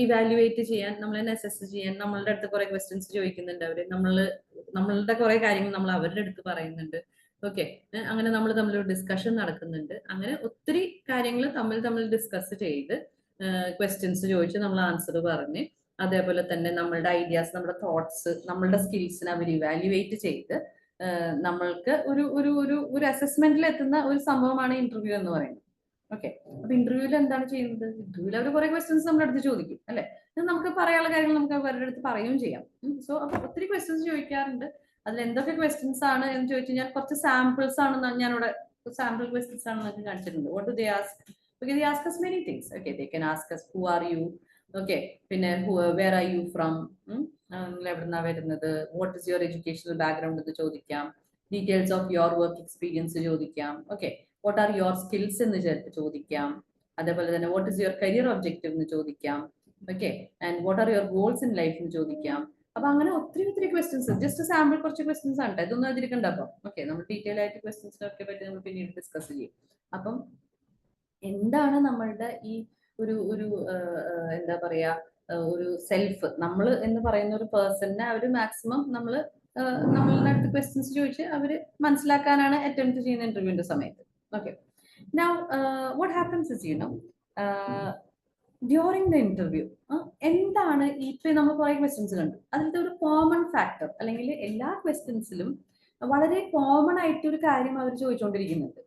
ഇവാലുവേറ്റ് ചെയ്യാൻ, നമ്മളെ അസസ് ചെയ്യാൻ, നമ്മളുടെ അടുത്ത് കുറെ ക്വസ്റ്റ്യൻസ് ചോദിക്കുന്നുണ്ട് അവര്, നമ്മളുടെ കുറെ കാര്യങ്ങൾ നമ്മൾ അവരുടെ അടുത്ത് പറയുന്നുണ്ട്. ഓക്കെ, അങ്ങനെ നമ്മൾ തമ്മിൽ ഡിസ്കഷൻ നടക്കുന്നുണ്ട്. അങ്ങനെ ഒത്തിരി കാര്യങ്ങൾ തമ്മിൽ ഡിസ്കസ് ചെയ്ത് ക്വസ്റ്റ്യൻസ് ചോദിച്ച് നമ്മൾ ആൻസർ പറഞ്ഞ്, അതേപോലെ തന്നെ നമ്മളുടെ ഐഡിയാസ്, നമ്മുടെ തോട്ട്സ്, നമ്മളുടെ സ്കിൽസിനെ അവർ ഇവാലുവേറ്റ് ചെയ്ത് നമ്മൾക്ക് ഒരു ഒരു ഒരു ഒരു അസസ്മെന്റിൽ എത്തുന്ന ഒരു സംഭവമാണ് ഇന്റർവ്യൂ എന്ന് പറയുന്നത്. ഓക്കെ, അപ്പൊ ഇന്റർവ്യൂവിൽ എന്താണ് ചെയ്യുന്നത്? ഇന്റർവ്യൂവിൽ അവർ കുറെ ക്വസ്റ്റ്യൻസ് നമ്മുടെ അടുത്ത് ചോദിക്കും, അല്ലെ? നമുക്ക് പറയാനുള്ള കാര്യങ്ങൾ നമുക്ക് അവരുടെ അടുത്ത് പറയുകയും ചെയ്യാം. സോ അപ്പൊ ഒത്തിരി ക്വസ്റ്റ്യൻസ് ചോദിക്കാറുണ്ട്. അതിൽ എന്തൊക്കെ ക്വസ്റ്റ്യൻസ് ആണ് എന്ന് ചോദിച്ചു കഴിഞ്ഞാൽ കുറച്ച് സാമ്പിൾസ് ആണ് ഞാനിവിടെ സാമ്പിൾ ക്വസ്റ്റ്യൻസ് ആണ് നമുക്ക് കാണിച്ചിട്ടുണ്ട്. What do they ask? Okay, they ask us many things. Okay, they can ask us who are you? Okay, പിന്നെ where are you from? എവിടുന്നാ വരുന്നത്? What is your educational background എന്ന് ചോദിക്കാം. Details of your work experience ചോദിക്കാം. Okay, what are your skills എന്ന് ചോദിക്കാം. അതേപോലെ തന്നെ what is your career objective എന്ന് ചോദിക്കാം. Okay, and what are your goals in life എന്ന് ചോദിക്കാം. അപ്പൊ അങ്ങനെ ഒത്തിരി ക്വസ്റ്റ്യൻസ്, ജസ്റ്റ് സാമ്പിൾ കുറച്ച് ക്വസ്റ്റ്യൻസ് ആണ്. ഇതൊന്നും അതിരിക്കണ്ട. അപ്പം ഓക്കെ, നമ്മൾ ഡീറ്റെയിൽ ആയിട്ട് ക്വസ്റ്റ്യൻസിനൊക്കെ പറ്റി നമ്മൾ പിന്നീട് ഡിസ്കസ് ചെയ്യും. അപ്പം എന്താണ് നമ്മളുടെ ഈ ഒരു ഒരു എന്താ പറയാ, ഒരു സെൽഫ്, നമ്മൾ എന്ന് പറയുന്ന ഒരു പേഴ്സണിനെ അവർ മാക്സിമം നമ്മളുടെ അടുത്ത് ക്വസ്റ്റ്യൻസ് ചോദിച്ച് അവര് മനസ്സിലാക്കാനാണ് അറ്റംപ്റ്റ് ചെയ്യുന്ന ഇന്റർവ്യൂവിന്റെ സമയത്ത്. Okay, now what happens is during the interview എന്താണ് ഇപ്പൊ നമ്മൾ കുറെ ക്വസ്റ്റ്യൻസ് കണ്ടു. അതിലത്തെ ഒരു കോമൺ ഫാക്ടർ, അല്ലെങ്കിൽ എല്ലാ ക്വസ്റ്റ്യൻസിലും വളരെ കോമൺ ആയിട്ട് ഒരു കാര്യം അവർ ചോദിച്ചുകൊണ്ടിരിക്കുന്നുണ്ട്.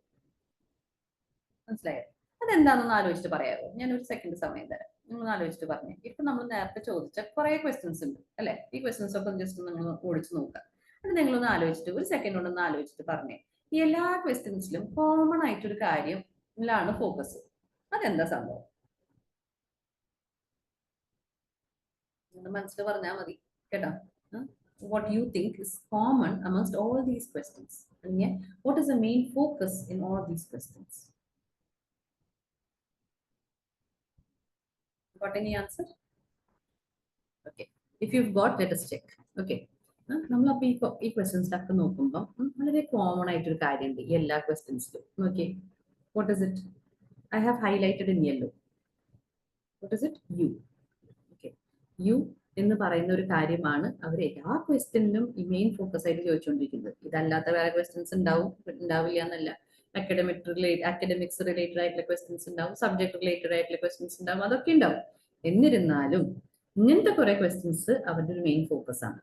മനസ്സിലായോ? അതെന്താണെന്ന് ആലോചിച്ചിട്ട് പറയാമോ? ഞാൻ ഒരു സെക്കൻഡ് സമയം തരാം, നിങ്ങൾ ആലോചിച്ചിട്ട് പറഞ്ഞു. ഇപ്പൊ നമ്മൾ നേരത്തെ ചോദിച്ച കുറെ ക്വസ്റ്റ്യൻസ് ഉണ്ട്, അല്ലെ? ഈ ക്വസ്റ്റ്യൻസ് ഒക്കെ ജസ്റ്റ് നിങ്ങൾ ഓടിച്ചു നോക്കുക. അത് നിങ്ങളൊന്ന് ആലോചിച്ചിട്ട് ഒരു സെക്കൻഡ് കൊണ്ടൊന്ന് ആലോചിച്ചിട്ട് പറഞ്ഞേ, ഈ എല്ലാ ക്വസ്റ്റ്യൻസിലും കോമൺ ആയിട്ടൊരു കാര്യത്തിലാണ് ഫോക്കസ്. അതെന്താ സംഭവം? മനസ്സിൽ പറഞ്ഞാൽ മതി കേട്ടോ. What you think is common amongst all these questions? And yeah, what is the main focus in all these questions? Got any answer? Okay, if you've got, let us check. Okay, നമ്മളപ്പോ ഈ ക്വസ്റ്റ്യൻസിലൊക്കെ നോക്കുമ്പോൾ വളരെ common ആയിട്ടൊരു കാര്യമുണ്ട് ഈ എല്ലാ ക്വസ്റ്റ്യൻസിലും. നോക്കിയേ, what is it? I have highlighted in yellow. What is it? You. Okay, you എന്ന് പറയുന്ന ഒരു കാര്യമാണ് അവർ എല്ലാ ക്വസ്റ്റ്യനിലും ഈ മെയിൻ ഫോക്കസ് ആയിട്ട് ചോദിച്ചുകൊണ്ടിരിക്കുന്നത്. ഇതല്ലാത്ത വേറെ ക്വസ്റ്റ്യൻസ് ഉണ്ടാവില്ല എന്നല്ല. അക്കാഡമിക്സ് റിലേറ്റഡ് ആയിട്ടുള്ള ക്വസ്റ്റ്യൻസ് ഉണ്ടാവും, സബ്ജക്ട് റിലേറ്റഡ് ആയിട്ടുള്ള ക്വസ്റ്റ്യൻസ് ഉണ്ടാവും, അതൊക്കെ ഉണ്ടാവും. എന്നിരുന്നാലും ഇങ്ങനത്തെ കുറെ ക്വസ്റ്റ്യൻസ് അവരുടെ ഒരു മെയിൻ ഫോക്കസ് ആണ്.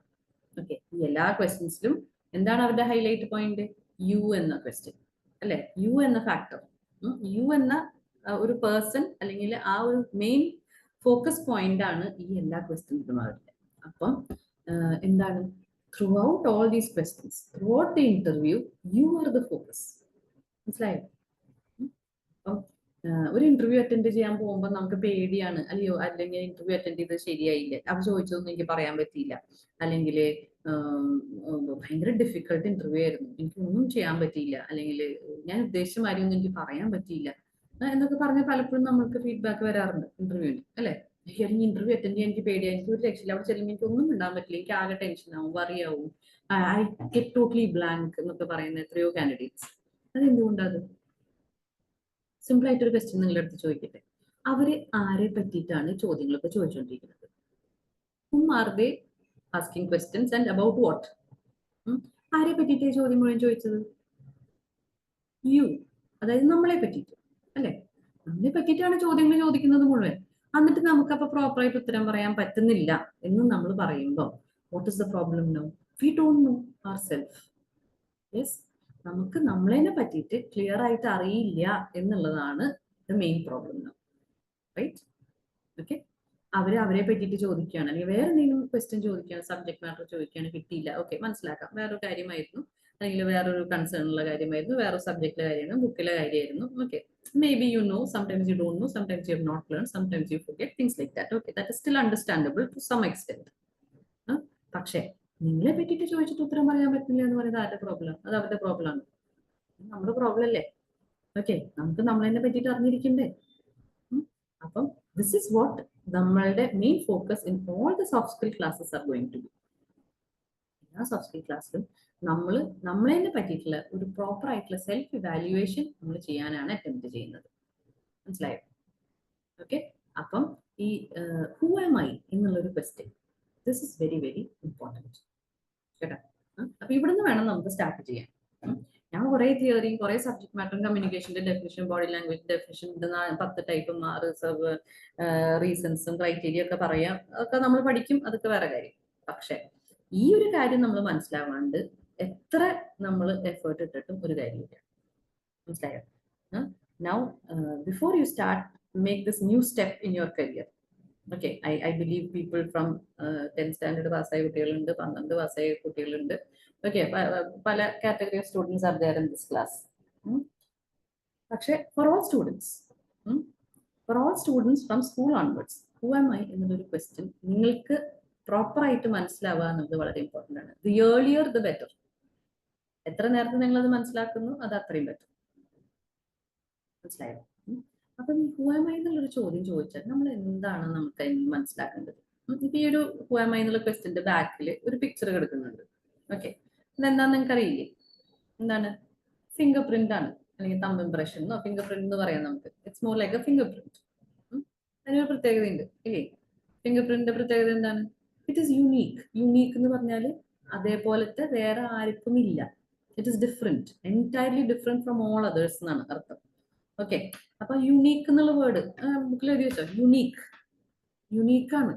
ഓക്കെ, ഈ എല്ലാ ക്വസ്റ്റ്യൻസിലും എന്താണ് അവരുടെ ഹൈലൈറ്റ് പോയിന്റ്? യു എന്ന ക്വസ്റ്റ്യൻ, അല്ലെ? യു എന്ന ഫാക്ടർ, യു എന്ന ഒരു പേഴ്സൺ, അല്ലെങ്കിൽ ആ ഒരു മെയിൻ ഫോക്കസ് പോയിന്റ് ആണ് ഈ എല്ലാ ക്വസ്റ്റ്യൻസിലും അവരുടെ. അപ്പം എന്താണ്? Through out all these questions, through out the interview, you are the focus. മനസ്സിലായോ? അപ്പം ഒരു ഇന്റർവ്യൂ അറ്റൻഡ് ചെയ്യാൻ പോകുമ്പോൾ നമുക്ക് പേടിയാണ്, അല്ലയോ, അല്ലെങ്കിൽ ഇന്റർവ്യൂ അറ്റൻഡ് ചെയ്തത് ശരിയായില്ല, അവർ ചോദിച്ചതൊന്നും എനിക്ക് പറയാൻ പറ്റിയില്ല, അല്ലെങ്കിൽ ഭയങ്കര ഡിഫിക്കൽട്ട് ഇന്റർവ്യൂ ആയിരുന്നു, എനിക്ക് ഒന്നും ചെയ്യാൻ പറ്റിയില്ല, അല്ലെങ്കിൽ ഞാൻ ഉദ്ദേശിച്ച മാതിരിയൊന്നും എനിക്ക് പറയാൻ പറ്റിയില്ല എന്നൊക്കെ പറഞ്ഞ് പലപ്പോഴും നമ്മൾക്ക് ഫീഡ്ബാക്ക് വരാറുണ്ട് ഇന്റർവ്യൂവിന്, അല്ലെ? അല്ലെങ്കിൽ ഇന്റർവ്യൂ അറ്റൻഡ് ചെയ്യാൻ എനിക്ക് പേടിയായി, എനിക്ക് ഒരു രക്ഷയില്ല, അവിടെ ചെല്ലുമ്പോൾ എനിക്ക് ഒന്നും ഉണ്ടാകാൻ പറ്റില്ല, എനിക്ക് ആകെ ടെൻഷനാവും, വറിയാവും, ഐ ഗെറ്റ് ടോട്ടലി ബ്ലാങ്ക് എന്നൊക്കെ പറയുന്ന എത്രയോ കാൻഡിഡേറ്റ്സ്. അതെന്തുകൊണ്ടത്? സിമ്പിൾ ആയിട്ടൊരു ക്വസ്റ്റ്യൻ നിങ്ങളുടെ അടുത്ത് ചോദിക്കട്ടെ, അവര് ആരെ പറ്റിയിട്ടാണ് ചോദ്യങ്ങളൊക്കെ ചോദിച്ചുകൊണ്ടിരിക്കുന്നത്? Whom are they asking questions and about what? ആരെ പറ്റിയിട്ട് ചോദ്യം മുഴുവൻ ചോദിച്ചത്? യു, അതായത് നമ്മളെ പറ്റിയിട്ട്, അല്ലെ? നമ്മളെ പറ്റിയിട്ടാണ് ചോദ്യങ്ങൾ ചോദിക്കുന്നത് മുഴുവൻ. എന്നിട്ട് നമുക്കപ്പോ പ്രോപ്പറായിട്ട് ഉത്തരം പറയാൻ പറ്റുന്നില്ല എന്ന് നമ്മൾ പറയുമ്പോൾ what is the problem now? We don't know our self. Yes, നമുക്ക് നമ്മളതിനെ പറ്റിയിട്ട് ക്ലിയർ ആയിട്ട് അറിയില്ല എന്നുള്ളതാണ് the main problem now, right? Okay, അവരെ പറ്റിയിട്ട് ചോദിക്കുകയാണ്, അല്ലെങ്കിൽ വേറെ എന്തെങ്കിലും ക്വസ്റ്റ്യൻ ചോദിക്കുകയാണ്, സബ്ജക്ട് മാറ്റർ ചോദിക്കുകയാണ്, കിട്ടിയില്ല, ഓക്കെ, മനസ്സിലാക്കാം, വേറൊരു കാര്യമായിരുന്നു, അല്ലെങ്കിൽ വേറൊരു കൺസേൺ ഉള്ള കാര്യമായിരുന്നു, വേറെ സബ്ജക്റ്റിലെ കാര്യമാണ്, ബുക്കിലെ കാര്യമായിരുന്നു. Okay, maybe you know, sometimes you don't know, sometimes you have not learned, sometimes you forget, things like that. Okay, that is still understandable to some extent. പക്ഷേ നിങ്ങളെ പറ്റിയിട്ട് ചോദിച്ചിട്ട് ഉത്തരം പറയാൻ പറ്റില്ല എന്ന് പറയുന്നത് ആരുടെ പ്രോബ്ലം? അത് അവരുടെ പ്രോബ്ലം ആണ്, നമ്മുടെ പ്രോബ്ലം അല്ലേ? ഓക്കെ, നമുക്ക് നമ്മളെ പറ്റിയിട്ട് അറിഞ്ഞിരിക്കണ്ടേ? അപ്പം ദിസ് ഇസ് വാട്ട് നമ്മളുടെ main focus in all the soft skill classes are going to be. എല്ലാ സോഫ്റ്റ് സ്കിൽ ക്ലാസ്സിലും നമ്മളെ പറ്റിയിട്ടുള്ള ഒരു പ്രോപ്പർ ആയിട്ടുള്ള സെൽഫ് ഇവാലുവേഷൻ നമ്മൾ ചെയ്യാനാണ് അറ്റംപ്റ്റ് ചെയ്യുന്നത്. മനസ്സിലായോ? ഓക്കെ, അപ്പം ഈ ഹൂ ആം ഐ എന്നുള്ളൊരു question, this is very very important കേട്ടോ. അപ്പൊ ഇവിടുന്ന് വേണം നമുക്ക് സ്റ്റാർട്ട് ചെയ്യാൻ. ഞാൻ കുറെ തിയറിയും കുറെ സബ്ജക്ട് മാറ്ററും കമ്മ്യൂണിക്കേഷന്റെ ഡെഫിനിഷൻ, ബോഡി ലാംഗ്വേജ് ഡെഫിനിഷൻ, 10 ടൈപ്പും റിസർവ് റീസൺസും ക്രൈറ്റീരിയ ഒക്കെ പറയാം, അതൊക്കെ നമ്മൾ പഠിക്കും, അതൊക്കെ വേറെ കാര്യം. പക്ഷെ ഈ ഒരു കാര്യം നമ്മൾ മനസ്സിലാവാണ്ട് എത്ര നമ്മൾ എഫേർട്ട് ഇട്ടിട്ടും ഒരു കാര്യമില്ല. മനസ്സിലായോ? Now before you start make this new step in your career. Okay, I believe people from 10th standard പാസ്സായ കുട്ടികളുണ്ട്, 12 പാസ്സായ കുട്ടികളുണ്ട്. ഓക്കെ, പല category of students are there in this class. പക്ഷെ for all students from school onwards, who am I എന്നുള്ളൊരു question നിങ്ങൾക്ക് proper ആയിട്ട് മനസ്സിലാവുക എന്നുള്ളത് വളരെ ഇമ്പോർട്ടൻ്റ് ആണ്. The earlier the better. എത്ര നേരത്തെ നിങ്ങൾ അത് മനസ്സിലാക്കുന്നു അത് അത്രയും ബെറ്റർ. മനസ്സിലായോ? അപ്പം ഈ ഹൂ ആം ഐ എന്നുള്ളൊരു ചോദ്യം ചോദിച്ചാൽ നമ്മൾ എന്താണ് നമുക്ക് മനസ്സിലാക്കേണ്ടത്? ഇപ്പൊ ഈ ഒരു ഹൂ ആം ഐ എന്നുള്ള ക്വസ്റ്റ്യന്റെ ബാക്കിൽ ഒരു പിക്ചർ കിടക്കുന്നുണ്ട്. ഓക്കെ, ഇതെന്താന്ന് നിങ്ങൾക്ക് അറിയില്ലേ? എന്താണ്? ഫിംഗർ പ്രിന്റ് ആണ്, അല്ലെങ്കിൽ തമ്പ് ഇംപ്രഷൻ എന്നോ ഫിംഗർ പ്രിന്റ് എന്ന് പറയാം നമുക്ക്. It's more like A finger print. അതിനൊരു പ്രത്യേകത ഉണ്ട് ഇല്ലേ? ഫിംഗർ പ്രിന്റിന്റെ പ്രത്യേകത എന്താണ്? It is unique. യുണീക്ക് എന്ന് പറഞ്ഞാൽ അതേപോലത്തെ വേറെ ആർക്കും ഇല്ല. It is different, entirely different from all others എന്നാണ് അർത്ഥം. ഓക്കെ, അപ്പൊ യുണീക്ക് എന്നുള്ള വേർഡ് ബുക്കിൽ എഴുതി വെച്ചോ. യുണീക്കാണ്.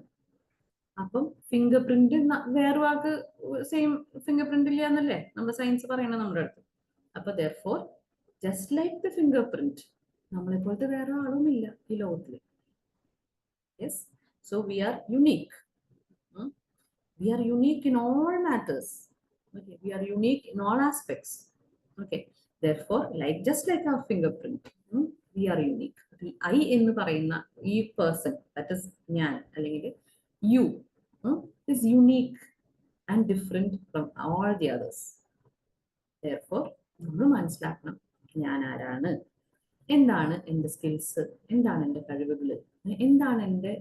അപ്പം ഫിംഗർ പ്രിന്റ് വേറെ വാക്ക് സെയിം ഫിംഗർ പ്രിന്റ് ഇല്ല എന്നല്ലേ നമ്മുടെ സയൻസ് പറയണത് നമ്മുടെ അടുത്ത്. അപ്പൊ therefore just like the finger print, നമ്മളെ പോലത്തെ വേറെ ആളും ഇല്ല ഈ ലോകത്തില്. Yes, so we R unique. We are unique in all matters. Okay, we are unique in all aspects. Okay, therefore, just like our fingerprint, we are unique. The I എന്ന് പറയുന്ന ഈ person, that is ഞാൻ അല്ലെങ്കിൽ you, is unique and different from all the others. Therefore, നമ്മൾ മനസ്സിലാക്കണം ഞാൻ ആരാണ്, എന്താണ് എൻ്റെ സ്കിൽസ്, എന്താണ് എൻ്റെ കഴിവുകൾ, എന്താണ് എൻ്റെ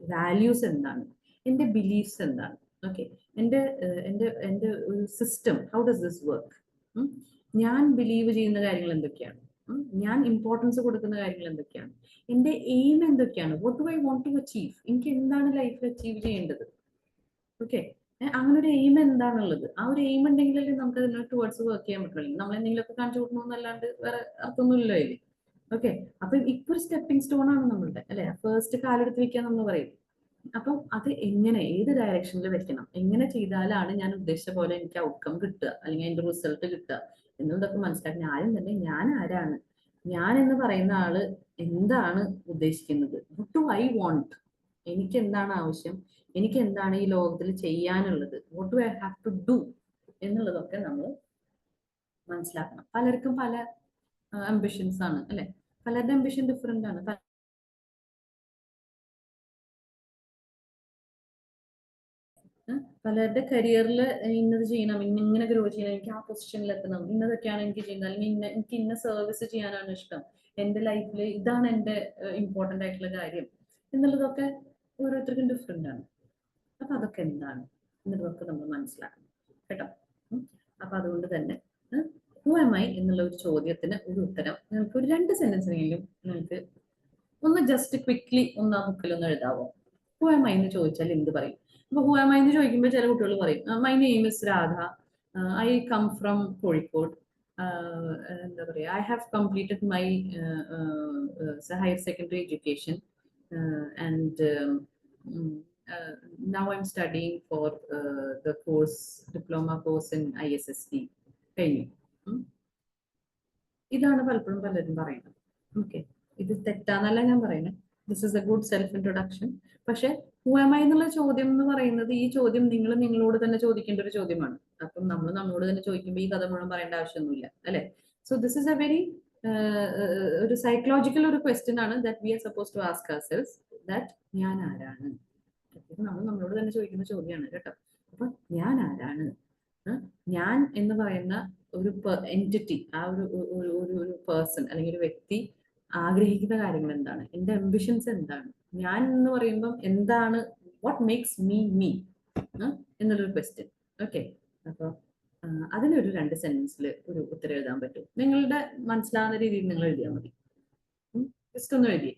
വാല്യൂസ്, എന്താണ് എൻ്റെ ബിലീഫ്സ്, എന്താണ്. ഓക്കെ, എൻ്റെ ഒരു system, how does this work, ഞാൻ ബിലീവ് ചെയ്യുന്ന കാര്യങ്ങൾ എന്തൊക്കെയാണ്, ഞാൻ ഇമ്പോർട്ടൻസ് കൊടുക്കുന്ന കാര്യങ്ങൾ എന്തൊക്കെയാണ്, എൻ്റെ എയിം എന്തൊക്കെയാണ്, what do I want to achieve, എനിക്ക് എന്താണ് ലൈഫിൽ അച്ചീവ് ചെയ്യേണ്ടത്. ഓക്കെ, അങ്ങനെ ഒരു എയിം എന്താണുള്ളത്, ആ ഒരു എയിം ഉണ്ടെങ്കിലല്ലേ നമുക്ക് അതിനോട് ടുവേർഡ്സ് വർക്ക് ചെയ്യാൻ പറ്റുള്ളൂ. നമ്മൾ എന്തെങ്കിലുമൊക്കെ കാണിച്ചു കൊടുക്കണമെന്നല്ലാണ്ട് വേറെ അർത്ഥമൊന്നുമില്ലല്ലോ അതിൽ. ഓക്കെ, അപ്പൊ ഇപ്പൊ ഒരു സ്റ്റെപ്പിംഗ് സ്റ്റോൺ ആണ് നമ്മളുടെ, അല്ലെ? ഫസ്റ്റ് കാലെടുത്ത് വെക്കാൻ നമ്മൾ പറയും. അപ്പം അത് എങ്ങനെ, ഏത് ഡയറക്ഷനിൽ വെക്കണം, എങ്ങനെ ചെയ്താലാണ് ഞാൻ ഉദ്ദേശിച്ച പോലെ എനിക്ക് ഔട്ട്കം കിട്ടുക, അല്ലെങ്കിൽ അതിന്റെ റിസൾട്ട് കിട്ടുക എന്നുള്ളതൊക്കെ മനസ്സിലാക്കി ആരും തന്നെ ഞാൻ ആരാണ്, ഞാൻ എന്ന് പറയുന്ന ആള് എന്താണ് ഉദ്ദേശിക്കുന്നത്, what do I want, എനിക്ക് എന്താണ് ആവശ്യം, എനിക്ക് എന്താണ് ഈ ലോകത്തിൽ ചെയ്യാനുള്ളത്, what do I have to do എന്നുള്ളതൊക്കെ നമ്മൾ മനസ്സിലാക്കണം. പലർക്കും പല അംബിഷൻസ് ആണ്, അല്ലെ? പലരുടെ അംബിഷൻ ഡിഫറെന്റ് ആണ്. പലരുടെ കരിയറിൽ ഇന്നത് ചെയ്യണം, ഇങ്ങനെ ഗ്രോ ചെയ്യണം, എനിക്ക് ആ പൊസിഷനിൽ എത്തണം, ഇന്നതൊക്കെയാണ് എനിക്ക് ചെയ്യുന്നത്, അല്ലെങ്കിൽ എനിക്ക് ഇന്ന സർവീസ് ചെയ്യാനാണ് ഇഷ്ടം, എൻ്റെ ലൈഫിൽ ഇതാണ് എൻ്റെ ഇമ്പോർട്ടൻ്റ് ആയിട്ടുള്ള കാര്യം എന്നുള്ളതൊക്കെ ഓരോരുത്തർക്കും ഡിഫറെൻ്റ് ആണ്. അപ്പൊ അതൊക്കെ എന്താണ് എന്നുള്ളതൊക്കെ നമ്മൾ മനസ്സിലാക്കണം കേട്ടോ. അപ്പൊ അതുകൊണ്ട് തന്നെ ഹൂ ആം ഐ എന്നുള്ള ഒരു ചോദ്യത്തിന് ഒരു ഉത്തരം നിങ്ങൾക്ക് ഒരു 2 സെന്റൻസിനെങ്കിലും നിങ്ങൾക്ക് ഒന്ന് ജസ്റ്റ് ക്വിക്ക്ലി ഒന്ന് ആ ബുക്കിലൊന്ന് എഴുതാവോ? ഹൂ ആം ഐ എന്ന് ചോദിച്ചാൽ എന്ത് പറയും? അപ്പൊ ഹൂ ആം ഐ എന്ന് ചോദിക്കുമ്പോൾ ചില കുട്ടികൾ പറയും my name is Radha, I come from Kozhikode, എന്താ പറയാ, I have completed my higher secondary education and now I'm studying for the course, diploma course in ISST. കഴിഞ്ഞു. ഇതാണ് പലപ്പോഴും പലരും പറയുന്നത്. ഓക്കെ, ഇത് തെറ്റാന്നല്ല ഞാൻ പറയുന്നത്, this is A good self introduction. പക്ഷെ ഹു ആം ഐ എന്നുള്ള ചോദ്യം എന്ന് പറയുന്നത്, ഈ ചോദ്യം നിങ്ങൾ നിങ്ങളോട് തന്നെ ചോദിക്കേണ്ട ഒരു ചോദ്യമാണ്. അപ്പം നമ്മൾ നമ്മളോട് തന്നെ ചോദിക്കുമ്പോൾ ഈ കഥ മുഴുവൻ പറയേണ്ട ആവശ്യമൊന്നുമില്ല അല്ലെ. So this is a very ഒരു സൈക്കോളജിക്കൽ ഒരു ക്വസ്റ്റ്യൻ ആണ് that we are suppose to ask ourselves, that ഞാൻ ആരാണ്. ഇത് നമ്മൾ നമ്മളോട് തന്നെ ചോദിക്കുന്ന ചോദ്യമാണ് കേട്ടോ. അപ്പൊ ഞാൻ ആരാണ്, ഞാൻ എന്ന് പറയുന്ന ഒരു എൻറ്റിറ്റി, ആ ഒരു പേഴ്സൺ അല്ലെങ്കിൽ ഒരു വ്യക്തി ആഗ്രഹിക്കുന്ന കാര്യങ്ങൾ എന്താണ്, എന്റെ അംബിഷൻസ് എന്താണ്, ഞാൻ എന്ന് പറയുമ്പം എന്താണ്, വാട്ട് മേക്സ് മീ മീ എന്നുള്ളൊരു ക്വസ്റ്റ്യൻ. ഓക്കെ. അപ്പൊ അതിനൊരു 2 സെന്റൻസിൽ ഒരു ഉത്തരം എഴുതാൻ പറ്റും. നിങ്ങളുടെ മനസ്സിലാവുന്ന രീതിയിൽ നിങ്ങൾ എഴുതിയാൽ മതി. ജസ്റ്റ് ഒന്ന് എഴുതി.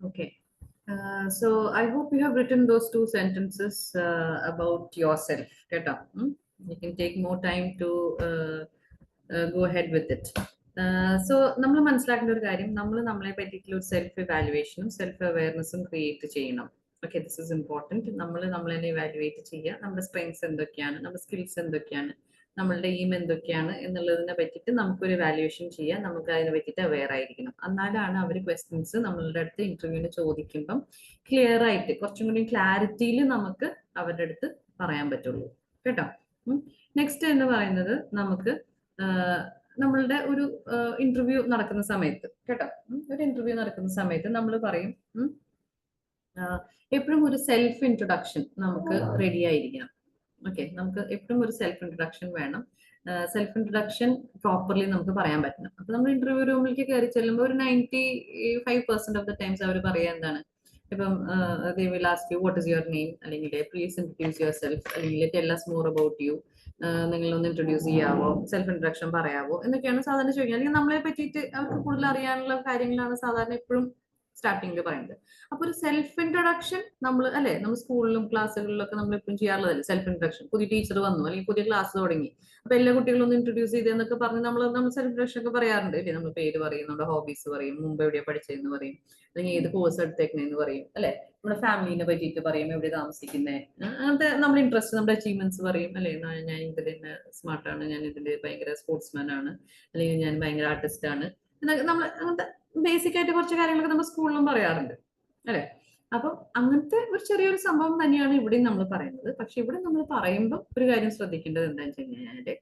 Okay. So I hope you have written those two sentences about yourself. Keta. You can take more time to go ahead with it. So നമ്മൾ മനസ്സിലാക്കേണ്ട ഒരു കാര്യം നമ്മൾ നമ്മളെ പറ്റിയിട്ടുള്ള ഒരു സെൽഫ് ഇവാലുവേഷനും സെൽഫ് അവയർനെസ്സും ക്രിയേറ്റ് ചെയ്യണം. Okay, this is important. നമ്മൾ നമ്മളെ ഇവാലുവേറ്റ് ചെയ്യുക, നമ്മുടെ സ്ട്രെങ്സ് എന്തൊക്കെയാണ്, നമ്മുടെ സ്കിൽസ് എന്തൊക്കെയാണ്, നമ്മളുടെ എയിം എന്തൊക്കെയാണ് എന്നുള്ളതിനെ പറ്റിയിട്ട് നമുക്കൊരു വാല്യുവേഷൻ ചെയ്യാം. നമുക്ക് അതിനെ പറ്റിയിട്ട് അവെയർ ആയിരിക്കണം. എന്നാലാണ് അവർ ക്വസ്റ്റ്യൻസ് നമ്മളുടെ അടുത്ത് ഇന്റർവ്യൂവിന് ചോദിക്കുമ്പം ക്ലിയർ ആയിട്ട് കുറച്ചും കൂടി ക്ലാരിറ്റിയിൽ നമുക്ക് അവരുടെ അടുത്ത് പറയാൻ പറ്റുള്ളൂ. കേട്ടോ. നെക്സ്റ്റ് എന്ന് പറയുന്നത് നമുക്ക് നമ്മളുടെ ഒരു ഇന്റർവ്യൂ നടക്കുന്ന സമയത്ത് കേട്ടോ, ഒരു ഇന്റർവ്യൂ നടക്കുന്ന സമയത്ത് നമ്മൾ പറയും എപ്പോഴും ഒരു സെൽഫ് ഇൻട്രൊഡക്ഷൻ നമുക്ക് റെഡി ആയിരിക്കണം. ഓക്കെ, നമുക്ക് എപ്പോഴും ഒരു സെൽഫ് ഇൻട്രൊഡക്ഷൻ വേണം. സെൽഫ് ഇൻട്രൊഡക്ഷൻ പ്രോപ്പർലി നമുക്ക് പറയാൻ പറ്റണം. അപ്പൊ നമ്മൾ ഇന്റർവ്യൂ റൂമിലേക്ക് കയറി ചെല്ലുമ്പോൾ ഒരു 95% ഓഫ് ദ ടൈംസ് അവർ പറയാ എന്താണ്, ഇപ്പം they will ask you what is your name, അല്ലെങ്കിൽ പ്ലീസ് ഇൻട്രൊഡ്യൂസ് യുവർ സെൽഫ്, അല്ലെങ്കിൽ tell us more about you, നിങ്ങളൊന്ന് ഇൻട്രൊഡ്യൂസ് ചെയ്യാവോ, സെൽഫ് ഇൻട്രൊഡക്ഷൻ പറയാവോ എന്നൊക്കെയാണ് സാധാരണ ചോദിക്കുക. അല്ലെങ്കിൽ നമ്മളെ പറ്റിയിട്ട് അവർക്ക് കൂടുതൽ അറിയാനുള്ള കാര്യങ്ങളാണ് സാധാരണ എപ്പോഴും സ്റ്റാർട്ടിങ്ങിൽ പറയുന്നത്. അപ്പൊ ഒരു സെൽഫ് ഇൻട്രൊഡക്ഷൻ നമ്മൾ അല്ലെ, നമ്മൾ സ്കൂളിലും ക്ലാസ്സുകളിലൊക്കെ നമ്മൾ എപ്പോഴും ചെയ്യാറുള്ളതല്ലേ സെൽഫ് ഇൻട്രൊഡക്ഷൻ. പുതിയ ടീച്ചർ വന്നു അല്ലെങ്കിൽ പുതിയ ക്ലാസ് തുടങ്ങി, അപ്പൊ എല്ലാ കുട്ടികളും ഒന്ന് ഇൻട്രൊഡ്യൂസ് ചെയ്തെന്നൊക്കെ പറഞ്ഞ് നമ്മൾ സെൽഫ് ഇൻട്രൊഡക്ഷൻ ഒക്കെ പറയാറുണ്ട് അല്ലേ. നമ്മൾ പേര് പറയും, നമ്മുടെ ഹോബീസ് പറയും, മുമ്പ് എവിടെയാ പഠിച്ചതെന്ന് പറയും, അല്ലെങ്കിൽ ഏത് കോഴ്സ് എടുത്തേക്കണെന്ന് പറയും അല്ലെ, നമ്മുടെ ഫാമിലിനെ പറ്റിയിട്ട് പറയും, എവിടെ താമസിക്കുന്നത്, അങ്ങനത്തെ നമ്മുടെ ഇൻട്രസ്റ്റ്, നമ്മുടെ അച്ചീവ്മെന്റ്സ് പറയും അല്ലെ. ഞാൻ ഇതിൽ സ്മാർട്ടാണ്, ഞാൻ ഇതിൽ ഭയങ്കര സ്പോർട്സ്മാൻ ആണ്, അല്ലെങ്കിൽ ഞാൻ ഭയങ്കര ആർട്ടിസ്റ്റ് ആണ് എന്നൊക്കെ നമ്മൾ അങ്ങനത്തെ ബേസിക് ആയിട്ട് കുറച്ച് കാര്യങ്ങളൊക്കെ നമ്മൾ സ്കൂളിലും പറയാറുണ്ട് അല്ലെ. അപ്പൊ അങ്ങനത്തെ ഒരു ചെറിയൊരു സംഭവം തന്നെയാണ് ഇവിടെയും നമ്മൾ പറയുന്നത്. പക്ഷെ ഇവിടെ നമ്മൾ പറയുമ്പോൾ ഒരു കാര്യം ശ്രദ്ധിക്കേണ്ടത് എന്താണെന്ന് വെച്ച് കഴിഞ്ഞാല്,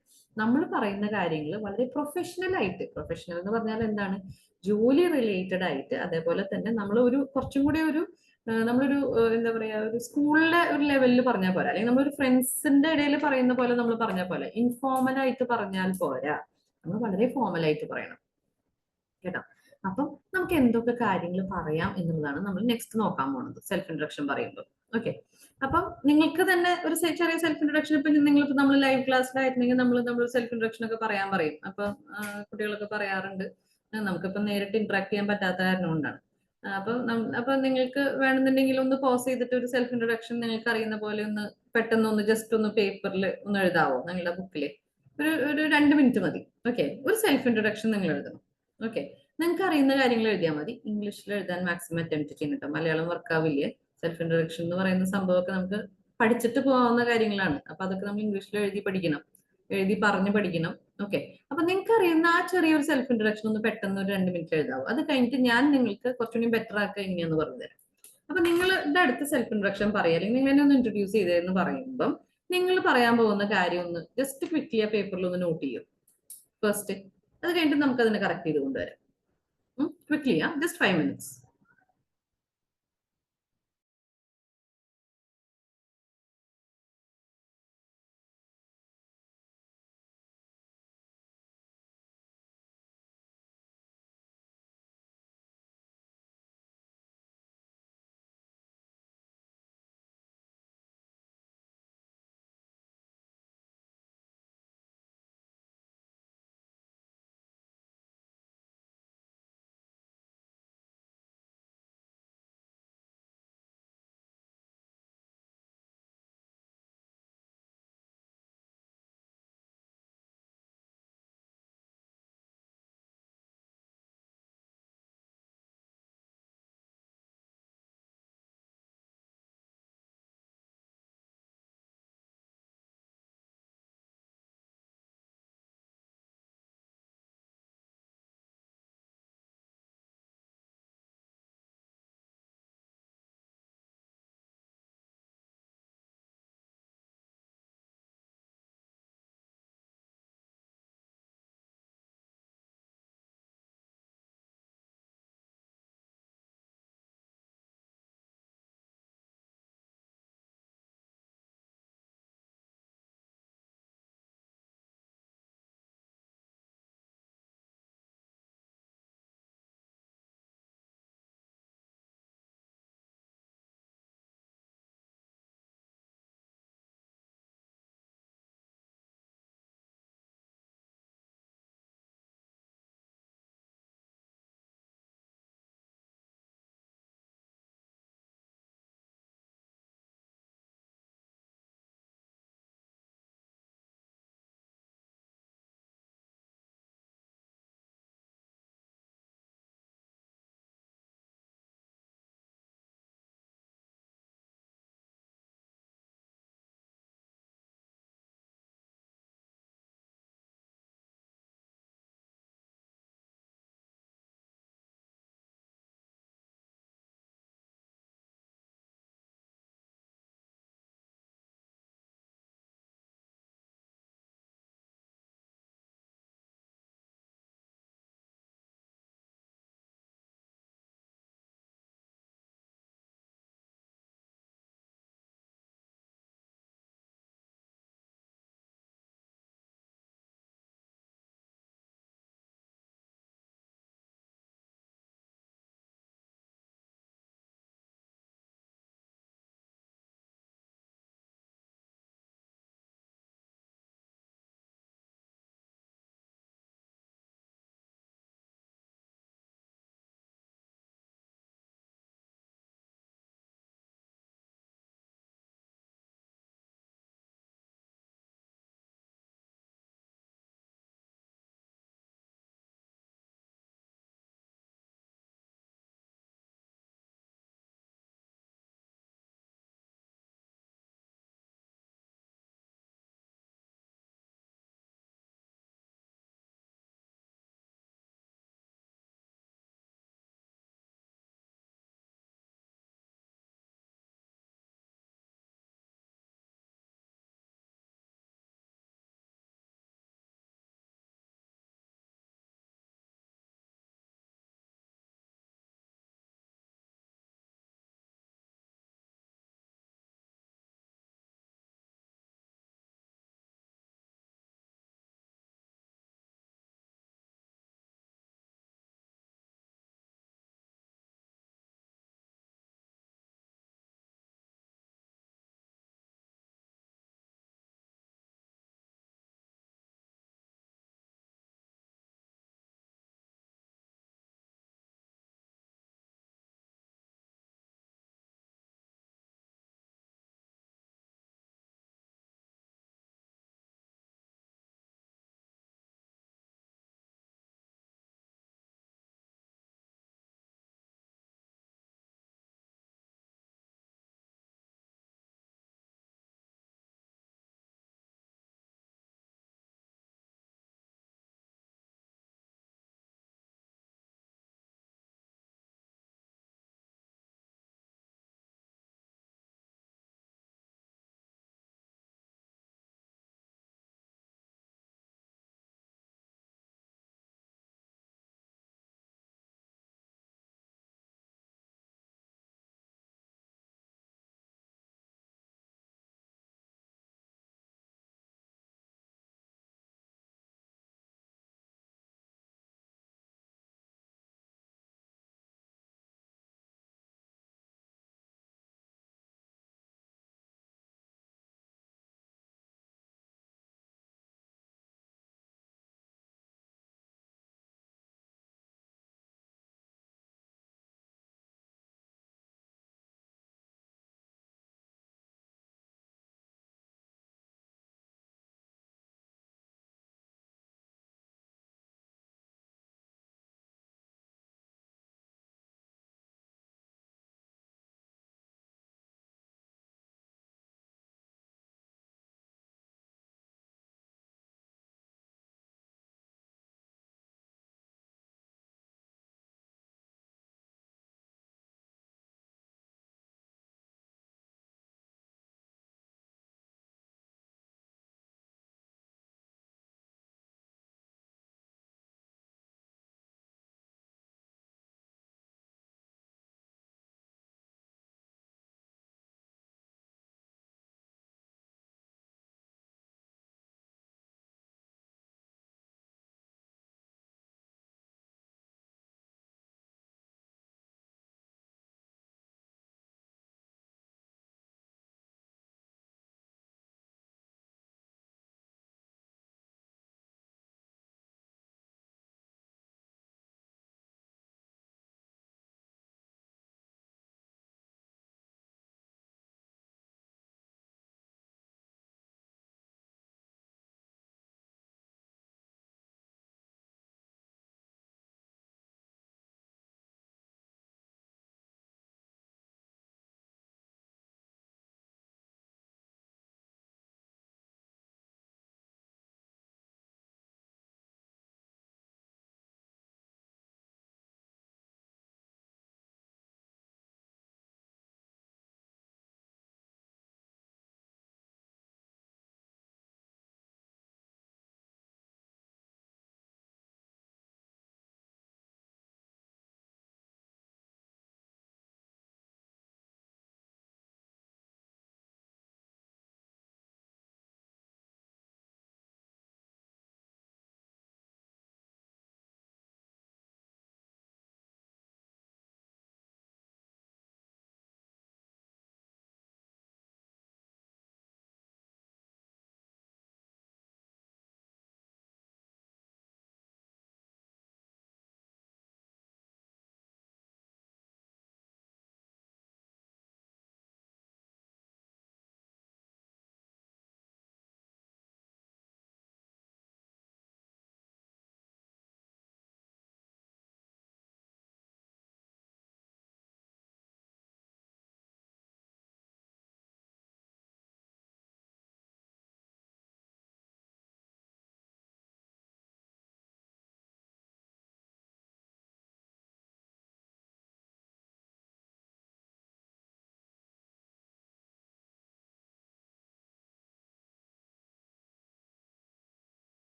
നമ്മൾ പറയുന്ന കാര്യങ്ങൾ വളരെ പ്രൊഫഷണൽ ആയിട്ട്, പ്രൊഫഷണൽ എന്ന് പറഞ്ഞാൽ എന്താണ്, ജോലി റിലേറ്റഡ് ആയിട്ട്, അതേപോലെ തന്നെ നമ്മൾ ഒരു കുറച്ചും കൂടി ഒരു നമ്മളൊരു എന്താ പറയാ, ഒരു സ്കൂളിലെ ഒരു ലെവലിൽ പറഞ്ഞാൽ പോരാ, അല്ലെങ്കിൽ നമ്മളൊരു ഫ്രണ്ട്സിന്റെ ഇടയിൽ പറയുന്ന പോലെ നമ്മൾ പറഞ്ഞാൽ പോലെ ഇൻഫോർമൽ ആയിട്ട് പറഞ്ഞാൽ പോരാ, നമ്മൾ വളരെ ഫോർമൽ ആയിട്ട് പറയണം കേട്ടോ. അപ്പം നമുക്ക് എന്തൊക്കെ കാര്യങ്ങൾ പറയാം എന്നുള്ളതാണ് നമ്മൾ നെക്സ്റ്റ് നോക്കാൻ പോകുന്നത് സെൽഫ് ഇൻട്രൊഡക്ഷൻ പറയുമ്പോൾ. ഓക്കെ, അപ്പം നിങ്ങൾക്ക് തന്നെ ഒരു ചെറിയ സെൽഫ് ഇൻട്രൊഡക്ഷൻ, ഇപ്പൊ നിങ്ങളിപ്പോ നമ്മൾ ലൈവ് ക്ലാസ്സിലായിരുന്നെങ്കിൽ നമ്മൾ സെൽഫ് ഇൻട്രൊഡക്ഷൻ ഒക്കെ പറയാൻ പറയും. അപ്പൊ കുട്ടികളൊക്കെ പറയാറുണ്ട്, നമുക്കിപ്പോ നേരിട്ട് ഇന്ററാക്ട് ചെയ്യാൻ പറ്റാത്ത കാരണം കൊണ്ടാണ്. അപ്പൊ നിങ്ങൾക്ക് വേണമെന്നുണ്ടെങ്കിൽ ഒന്ന് പോസ് ചെയ്തിട്ട് ഒരു സെൽഫ് ഇൻട്രൊഡക്ഷൻ നിങ്ങൾക്ക് അറിയുന്ന പോലെ ഒന്ന് പെട്ടെന്ന് ഒന്ന് ജസ്റ്റ് ഒന്ന് പേപ്പറിൽ ഒന്ന് എഴുതാവോ, നിങ്ങളുടെ ബുക്കിൽ ഒരു 2 മിനിറ്റ് മതി. ഓക്കെ, ഒരു സെൽഫ് ഇൻട്രൊഡക്ഷൻ നിങ്ങൾ എഴുതണം. ഓക്കെ, നിങ്ങൾക്ക് അറിയുന്ന കാര്യങ്ങൾ എഴുതിയാൽ മതി. ഇംഗ്ലീഷിൽ എഴുതാൻ മാക്സിമം അറ്റംപ്റ്റ് ചെയ്യണം കേട്ടോ. മലയാളം വർക്കാവില്ലേ. സെൽഫ് ഇൻട്രൊഡക്ഷൻ എന്ന് പറയുന്ന സംഭവമൊക്കെ നമുക്ക് പഠിച്ചിട്ട് പോകാവുന്ന കാര്യങ്ങളാണ്. അപ്പൊ അതൊക്കെ നമ്മൾ ഇംഗ്ലീഷിൽ എഴുതി പഠിക്കണം, എഴുതി പറഞ്ഞു പഠിക്കണം. ഓക്കെ, അപ്പൊ നിങ്ങൾക്ക് അറിയുന്ന ആ ചെറിയൊരു സെൽഫ് ഇൻട്രൊഡക്ഷൻ ഒന്ന് പെട്ടെന്ന് ഒരു 2 മിനിറ്റ് എഴുതാവും. അത് കഴിഞ്ഞിട്ട് ഞാൻ നിങ്ങൾക്ക് കുറച്ചുകൂടി ബെറ്റർ ആക്കുക എങ്ങനെയാന്ന് പറഞ്ഞു തരാം. അപ്പൊ നിങ്ങളുടെ അടുത്ത് സെൽഫ് ഇൻട്രൊഡക്ഷൻ പറയുക, അല്ലെങ്കിൽ നിങ്ങൾ എന്നെ ഒന്ന് ഇൻട്രൊഡ്യൂസ് ചെയ്തതെന്ന് പറയുമ്പം നിങ്ങൾ പറയാൻ പോകുന്ന കാര്യം ഒന്ന് ജസ്റ്റ് ക്വിക്ലി ആ പേപ്പറിൽ ഒന്ന് നോട്ട് ചെയ്യും ഫസ്റ്റ്. അത് കഴിഞ്ഞിട്ട് നമുക്ക് അതിനെ കറക്റ്റ് ചെയ്ത് കൊണ്ടുവരാം. Quickly, yeah, just 5 minutes.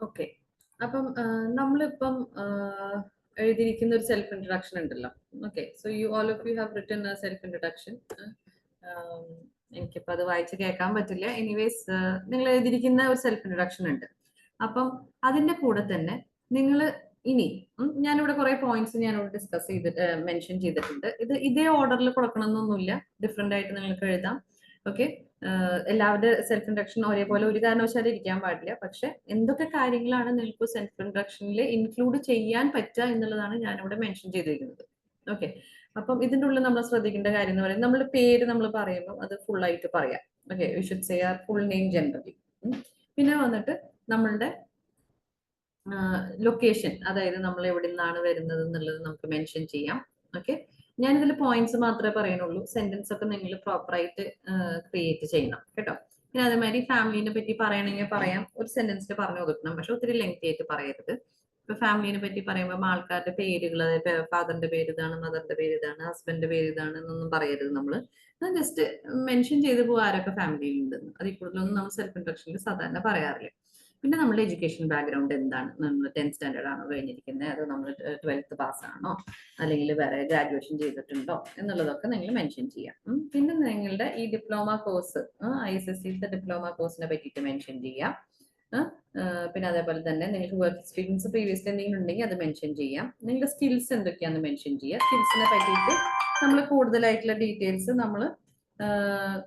Okay. അപ്പം നമ്മളിപ്പം എഴുതിയിരിക്കുന്ന ഒരു സെൽഫ് ഇൻട്രൊഡക്ഷൻ ഉണ്ടല്ലോ. Okay. So you all of you have written A self introduction. എനിക്കിപ്പോൾ അത് വായിച്ച് കേൾക്കാൻ പറ്റില്ല. എനിവേസ് നിങ്ങൾ എഴുതിയിരിക്കുന്ന ഒരു സെൽഫ് ഇൻട്രൊഡക്ഷൻ ഉണ്ട്. അപ്പം അതിന്റെ കൂടെ തന്നെ നിങ്ങൾ ഇനി ഞാനിവിടെ കുറെ പോയിന്റ്സ് ഞാനിവിടെ ഡിസ്കസ് ചെയ്തിട്ട് മെൻഷൻ ചെയ്തിട്ടുണ്ട്. ഇത് ഇതേ ഓർഡറിൽ കൊടുക്കണമെന്നൊന്നുമില്ല. ഡിഫറെന്റ് ആയിട്ട് നിങ്ങൾക്ക് എഴുതാം. ഓക്കെ. എല്ലാവരുടെ സെൽഫ് ഇൻട്രൊഡക്ഷൻ ഒരേപോലെ ഒരു കാരണവശാലും ഇരിക്കാൻ പാടില്ല. പക്ഷെ എന്തൊക്കെ കാര്യങ്ങളാണ് നിങ്ങൾക്ക് സെൽഫ് ഇൻട്രൊഡക്ഷനിൽ ഇൻക്ലൂഡ് ചെയ്യാൻ പറ്റുക എന്നുള്ളതാണ് ഞാനിവിടെ മെൻഷൻ ചെയ്തിരിക്കുന്നത്. ഓക്കെ. അപ്പം ഇതിന്റെ ഉള്ളിൽ നമ്മൾ ശ്രദ്ധിക്കേണ്ട കാര്യം എന്ന് പറയുന്നത് നമ്മുടെ പേര് നമ്മൾ പറയുമ്പോൾ അത് ഫുൾ ആയിട്ട് പറയാം. Okay. We should say R full name generally. പിന്നെ വന്നിട്ട് നമ്മളുടെ ലൊക്കേഷൻ, അതായത് നമ്മൾ എവിടെ നിന്നാണ് വരുന്നത് എന്നുള്ളത് നമുക്ക് മെൻഷൻ ചെയ്യാം. ഓക്കെ. ഞാനിതിൽ പോയിന്റ്സ് മാത്രമേ പറയുന്നുള്ളൂ. സെന്റൻസ് ഒക്കെ നിങ്ങൾ പ്രോപ്പറായിട്ട് ക്രിയേറ്റ് ചെയ്യണം കേട്ടോ. പിന്നെ അതേമാതിരി ഫാമിലിനെ പറ്റി പറയണമെങ്കിൽ പറയാം, ഒരു സെന്റൻസിൽ പറഞ്ഞു കൊടുക്കണം. പക്ഷെ ഒത്തിരി ലെങ്തി ആയിട്ട് പറയരുത്. ഇപ്പൊ ഫാമിലിനെ പറ്റി പറയുമ്പോൾ ആൾക്കാരുടെ പേരുകൾ, ഫാദറിന്റെ പേര് ഇതാണ്, മദറിന്റെ പേര് ഇതാണ്, ഹസ്ബൻഡിന്റെ പേര് ഇതാണ് എന്നൊന്നും പറയരുത്. നമ്മൾ ജസ്റ്റ് മെൻഷൻ ചെയ്ത് പോകുക ആരൊക്കെ ഫാമിലിയിൽ ഉണ്ടെന്ന്. അതിൽ കൂടുതലൊന്നും നമ്മൾ സെൽഫ് ഇൻട്രൊഡക്ഷനിൽ സാധാരണ പറയാറില്ല. പിന്നെ നമ്മുടെ എഡ്യൂക്കേഷൻ ബാക്ക്ഗ്രൗണ്ട് എന്താണ്, നമ്മൾ 10th സ്റ്റാൻഡേർഡ് ആണോ കഴിഞ്ഞിരിക്കുന്നത്, അതോ നമ്മൾ 12th പാസ് ആണോ, അല്ലെങ്കിൽ വേറെ ഗ്രാജുവേഷൻ ചെയ്തിട്ടുണ്ടോ എന്നുള്ളതൊക്കെ നിങ്ങൾ മെൻഷൻ ചെയ്യാം. പിന്നെ നിങ്ങളുടെ ഈ ഡിപ്ലോമ കോഴ്സ്, ISSCത്തെ ഡിപ്ലോമ കോഴ്സിനെ പറ്റിയിട്ട് മെൻഷൻ ചെയ്യാം. പിന്നെ അതേപോലെ തന്നെ നിങ്ങൾക്ക് വർക്ക് എക്സ്പീരിയൻസ് പ്രീവിയസ്ലി എന്തെങ്കിലും ഉണ്ടെങ്കിൽ അത് മെൻഷൻ ചെയ്യാം. നിങ്ങളുടെ സ്കിൽസ് എന്തൊക്കെയാണെന്ന് മെൻഷൻ ചെയ്യുക. സ്കിൽസിനെ പറ്റിയിട്ട് നമ്മൾ കൂടുതലായിട്ടുള്ള ഡീറ്റെയിൽസ് നമ്മൾ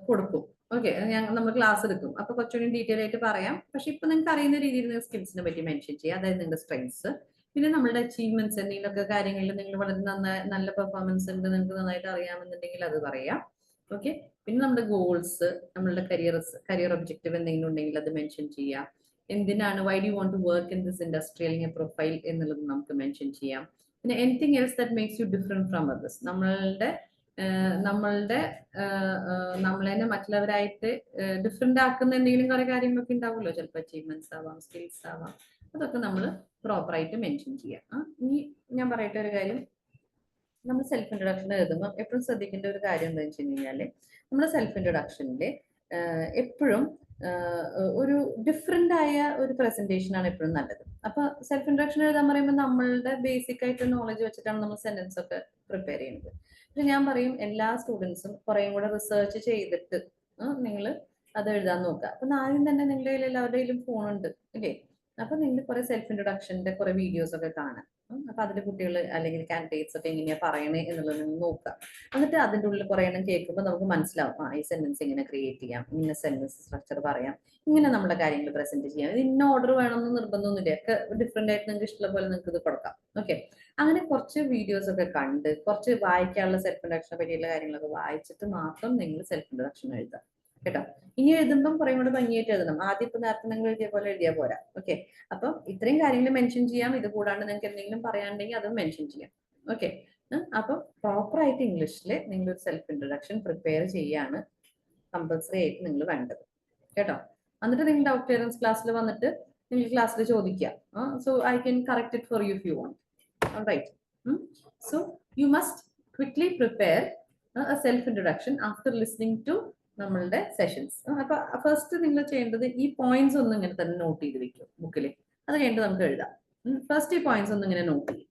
കൊടുക്കും. ഓക്കെ. നമ്മൾ ക്ലാസ് എടുക്കും. അപ്പൊ കുറച്ചുകൂടി ഡീറ്റെയിൽ ആയിട്ട് പറയാം. പക്ഷെ ഇപ്പൊ നിങ്ങൾക്ക് അറിയുന്ന രീതിയിൽ നിങ്ങൾ സ്കിൽസിനെ പറ്റി മെൻഷൻ ചെയ്യുക. അതായത് നിങ്ങളുടെ സ്ട്രെങ്സ്. പിന്നെ നമ്മളുടെ അച്ചീവ്മെന്റ്സ്, എന്തെങ്കിലുമൊക്കെ കാര്യങ്ങളിൽ നിങ്ങൾ വളരെ നല്ല പെർഫോമൻസ് ഉണ്ട്, നിങ്ങൾക്ക് നന്നായിട്ട് അറിയാമെന്നുണ്ടെങ്കിൽ അത് പറയാം. ഓക്കെ. പിന്നെ നമ്മുടെ ഗോൾസ്, നമ്മളുടെ കരിയർ ഒബ്ജക്റ്റീവ് എന്തെങ്കിലും ഉണ്ടെങ്കിൽ അത് മെൻഷൻ ചെയ്യാം. എന്തിനാണ്, why do want to work in this industry അല്ലെങ്കിൽ പ്രൊഫൈൽ എന്നുള്ളത് നമുക്ക് മെൻഷൻ ചെയ്യാം. പിന്നെ anything else that makes you different from others, നമ്മളുടെ നമ്മളെ മറ്റുള്ളവരായിട്ട് ഡിഫറെന്റ് ആക്കുന്ന എന്തെങ്കിലും കുറെ കാര്യങ്ങളൊക്കെ ഉണ്ടാവുമല്ലോ. ചിലപ്പോൾ അച്ചീവ്മെന്റ്സ് ആവാം, സ്കിൽസ് ആവാം. അതൊക്കെ നമ്മൾ പ്രോപ്പറായിട്ട് മെൻഷൻ ചെയ്യാം. ഇനി ഞാൻ പറയട്ടെ ഒരു കാര്യം. നമ്മൾ സെൽഫ് ഇൻട്രൊഡക്ഷൻ എഴുതുമ്പോൾ എപ്പോഴും ശ്രദ്ധിക്കേണ്ട ഒരു കാര്യം എന്താണെന്ന് വെച്ച് കഴിഞ്ഞാല്, നമ്മുടെ സെൽഫ് ഇൻട്രൊഡക്ഷനിൽ എപ്പോഴും ഒരു ഡിഫറെന്റ് ആയ ഒരു പ്രസന്റേഷൻ ആണ് എപ്പോഴും നല്ലത്. അപ്പൊ സെൽഫ് ഇൻട്രൊഡക്ഷൻ എഴുതാൻ പറയുമ്പോൾ നമ്മളുടെ ബേസിക് ആയിട്ട് നോളജ് വെച്ചിട്ടാണ് നമ്മൾ സെന്റൻസ് ഒക്കെ പ്രിപ്പയർ ചെയ്യുന്നത്. പക്ഷെ ഞാൻ പറയും എല്ലാ സ്റ്റുഡൻസും കുറേയും കൂടെ റിസർച്ച് ചെയ്തിട്ട് നിങ്ങൾ അത് എഴുതാൻ നോക്കുക. അപ്പൊ ആദ്യം തന്നെ നിങ്ങളുടെ കയ്യിൽ എല്ലാവരുടെയും ഫോൺ ഉണ്ട് അല്ലേ? അപ്പൊ നിങ്ങൾ കുറെ സെൽഫ് ഇൻട്രൊഡക്ഷന്റെ കുറെ വീഡിയോസ് ഒക്കെ കാണാം. അപ്പൊ അതിന്റെ കുട്ടികൾ അല്ലെങ്കിൽ കാൻഡിഡേറ്റ്സ് ഒക്കെ എങ്ങനെയാ പറയണേ എന്നുള്ളത് നോക്കുക. എന്നിട്ട് അതിന്റെ ഉള്ളിൽ കുറെ എണ്ണം കേൾക്കുമ്പോൾ നമുക്ക് മനസ്സിലാവും, ഈ സെന്റൻസ് ഇങ്ങനെ ക്രിയേറ്റ് ചെയ്യാം, ഇങ്ങനെ സെന്റൻസ് സ്ട്രക്ചർ പറയാം, ഇങ്ങനെ നമ്മുടെ കാര്യങ്ങൾ പ്രസന്റ് ചെയ്യാം. ഇത് ഇന്ന ഓർഡർ വേണമെന്ന് നിർബന്ധമൊന്നുമില്ല. ഒക്കെ ഡിഫറെന്റ് ആയിട്ട് നിങ്ങൾക്ക് ഇഷ്ടമുള്ള പോലെ നിങ്ങൾക്ക് ഇത് കൊടുക്കാം. ഓക്കെ. അങ്ങനെ കുറച്ച് വീഡിയോസ് ഒക്കെ കണ്ട് കുറച്ച് വായിക്കാനുള്ള സെൽഫ് ഇൻട്രൊഡക്ഷനെ പറ്റിയുള്ള കാര്യങ്ങളൊക്കെ വായിച്ചിട്ട് മാത്രം നിങ്ങൾ സെൽഫ് ഇൻട്രൊഡക്ഷൻ എഴുതുക കേട്ടോ. ഇനി എഴുതുമ്പം കുറേ കൂടെ ഭംഗിയായിട്ട് എഴുതണം. ആദ്യം ഇപ്പൊ നേരത്തെ നിങ്ങൾ എഴുതിയ പോലെ എഴുതിയാൽ പോരാ. ഓക്കെ. അപ്പൊ ഇത്രയും കാര്യങ്ങൾ മെൻഷൻ ചെയ്യാം. ഇത് കൂടാണ്ട് നിങ്ങൾക്ക് എന്തെങ്കിലും പറയാനുണ്ടെങ്കിൽ അതും മെൻഷൻ ചെയ്യാം. ഓക്കെ. അപ്പൊ പ്രോപ്പർ ആയിട്ട് ഇംഗ്ലീഷിൽ നിങ്ങൾ ഒരു സെൽഫ് ഇൻട്രൊഡക്ഷൻ പ്രിപ്പയർ ചെയ്യാണ് കമ്പൽസറി ആയിട്ട് നിങ്ങൾ വേണ്ടത് കേട്ടോ. എന്നിട്ട് നിങ്ങൾ ഡൗട്ട് ക്ലിയറൻസ് ക്ലാസ്സിൽ വന്നിട്ട് നിങ്ങൾ ക്ലാസ്സിൽ ചോദിക്കുക. So I can correct it for you if you want. Right. So you must quickly prepare a self introduction after listening to നമ്മളുടെ സെഷൻസ്. അപ്പൊ ഫസ്റ്റ് നിങ്ങൾ ചെയ്യേണ്ടത് ഈ പോയിന്റ്സ് ഒന്നും ഇങ്ങനെ തന്നെ നോട്ട് ചെയ്ത് വെക്കും ബുക്കിൽ. അത് കഴിഞ്ഞിട്ട് നമുക്ക് എഴുതാം. ഫസ്റ്റ് ഈ പോയിന്റ്സ് ഒന്നും ഇങ്ങനെ നോട്ട് ചെയ്യും.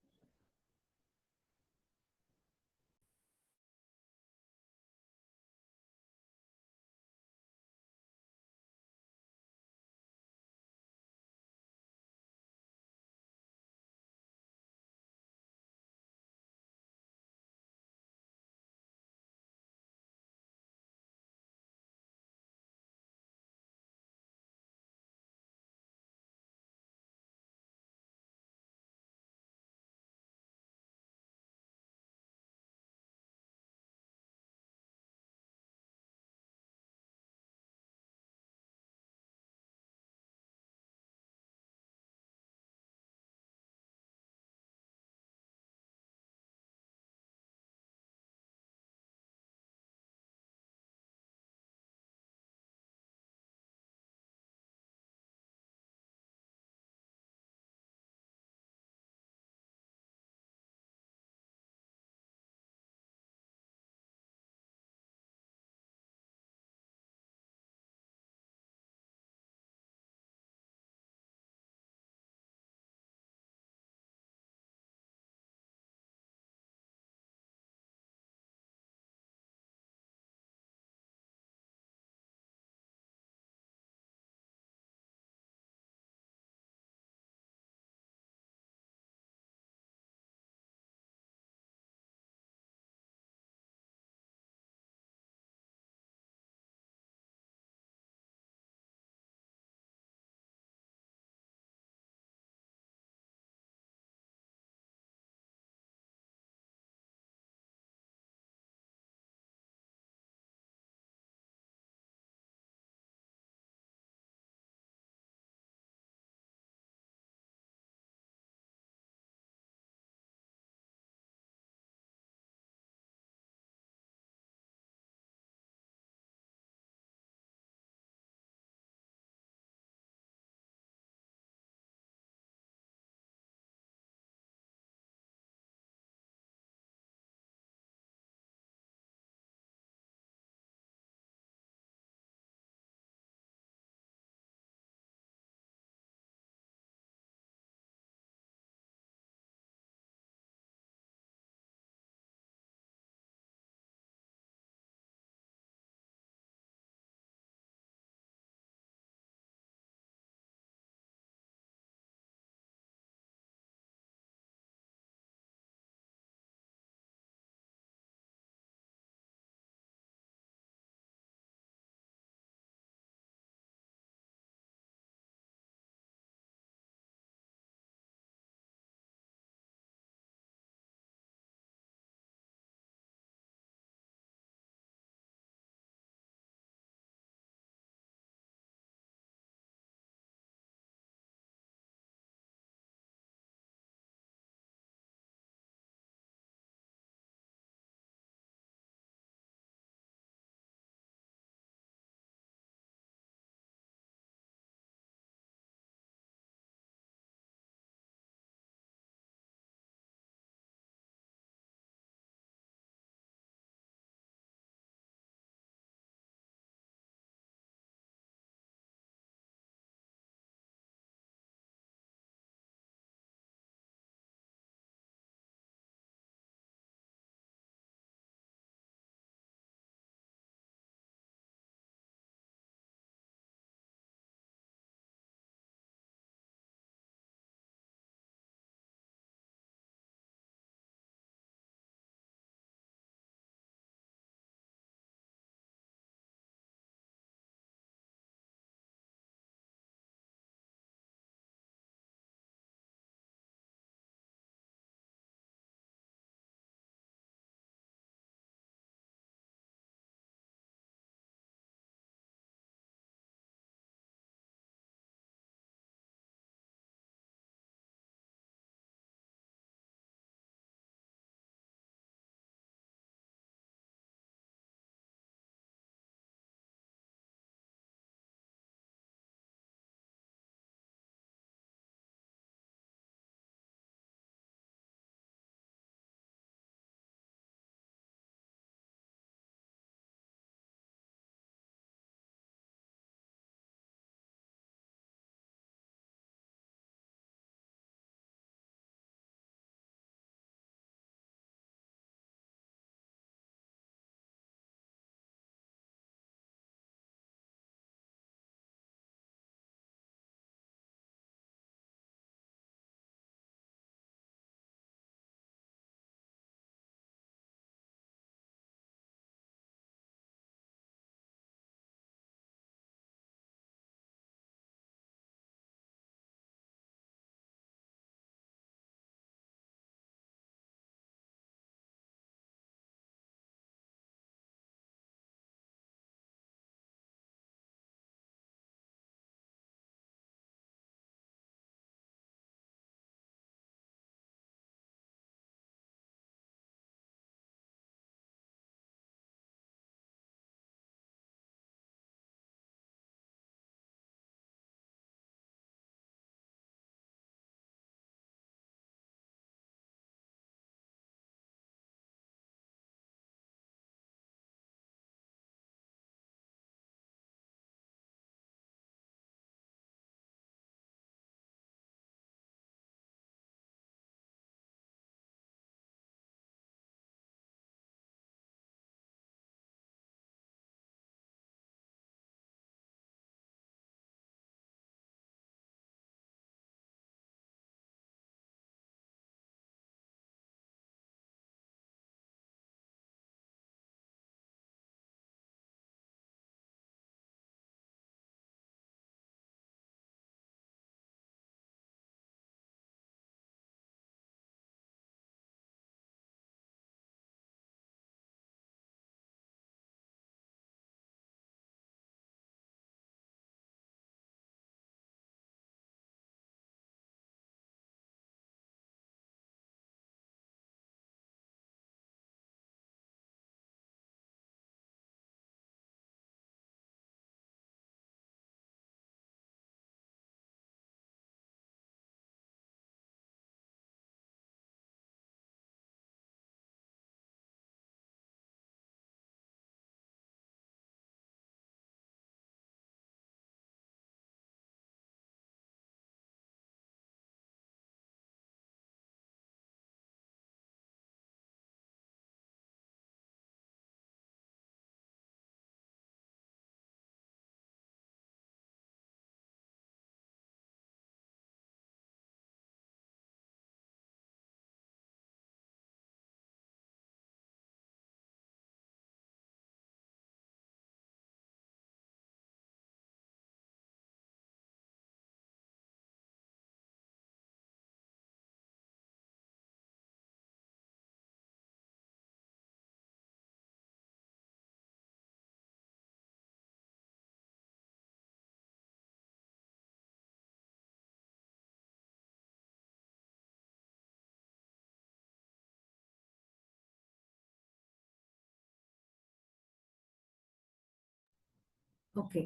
Okay.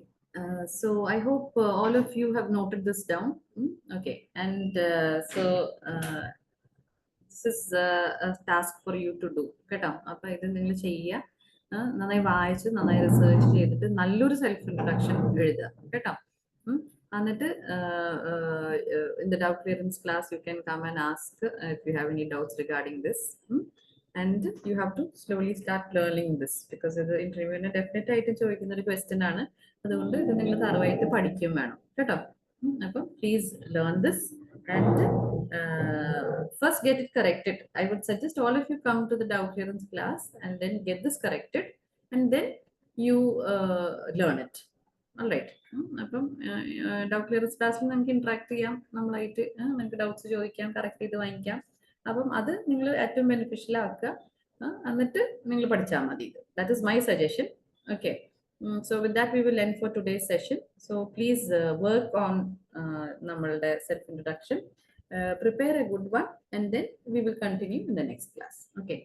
So I hope all of you have noted this down. Okay. And this is a task for you to do. കേട്ടോ അപ്പൊ ഇത് നിങ്ങൾ ചെയ്യുക. നന്നായി വായിച്ച് നന്നായി റിസർച്ച് ചെയ്തിട്ട് നല്ലൊരു സെൽഫ് ഇൻട്രൊഡക്ഷൻ എഴുതുക കേട്ടോ. എന്നിട്ട് in the doubt clearance class you can come and ask if you have any doubts regarding this. And you have to slowly start learning this because ഇത് ഇന്റർവ്യൂവിന് ഡെഫിനറ്റ് ആയിട്ട് ചോദിക്കുന്ന ഒരു ക്വസ്റ്റ്യൻ ആണ്. അതുകൊണ്ട് ഇത് നിങ്ങൾ തറവായിട്ട് പഠിക്കും വേണം കേട്ടോ. അപ്പം please learn this and first get it corrected. I would suggest all of you come to the doubt clearance class and then get this corrected and then you learn it. All right. അപ്പം doubt clearance ക്ലാസ്സിൽ നമുക്ക് interact ചെയ്യാം, നമ്മളായിട്ട് നിങ്ങൾക്ക് doubts ചോദിക്കാം, correct ചെയ്ത് വാങ്ങിക്കാം. അപ്പം അത് നിങ്ങൾ ഏറ്റവും ബെനിഫിഷ്യൽ ആക്കുക, എന്നിട്ട് നിങ്ങൾ പഠിച്ചാൽ മതി. That is my suggestion. Okay. So with that we will end for today's session. So please work on നമ്മളുടെ self introduction, prepare a good one and then we will continue in the next class. Okay.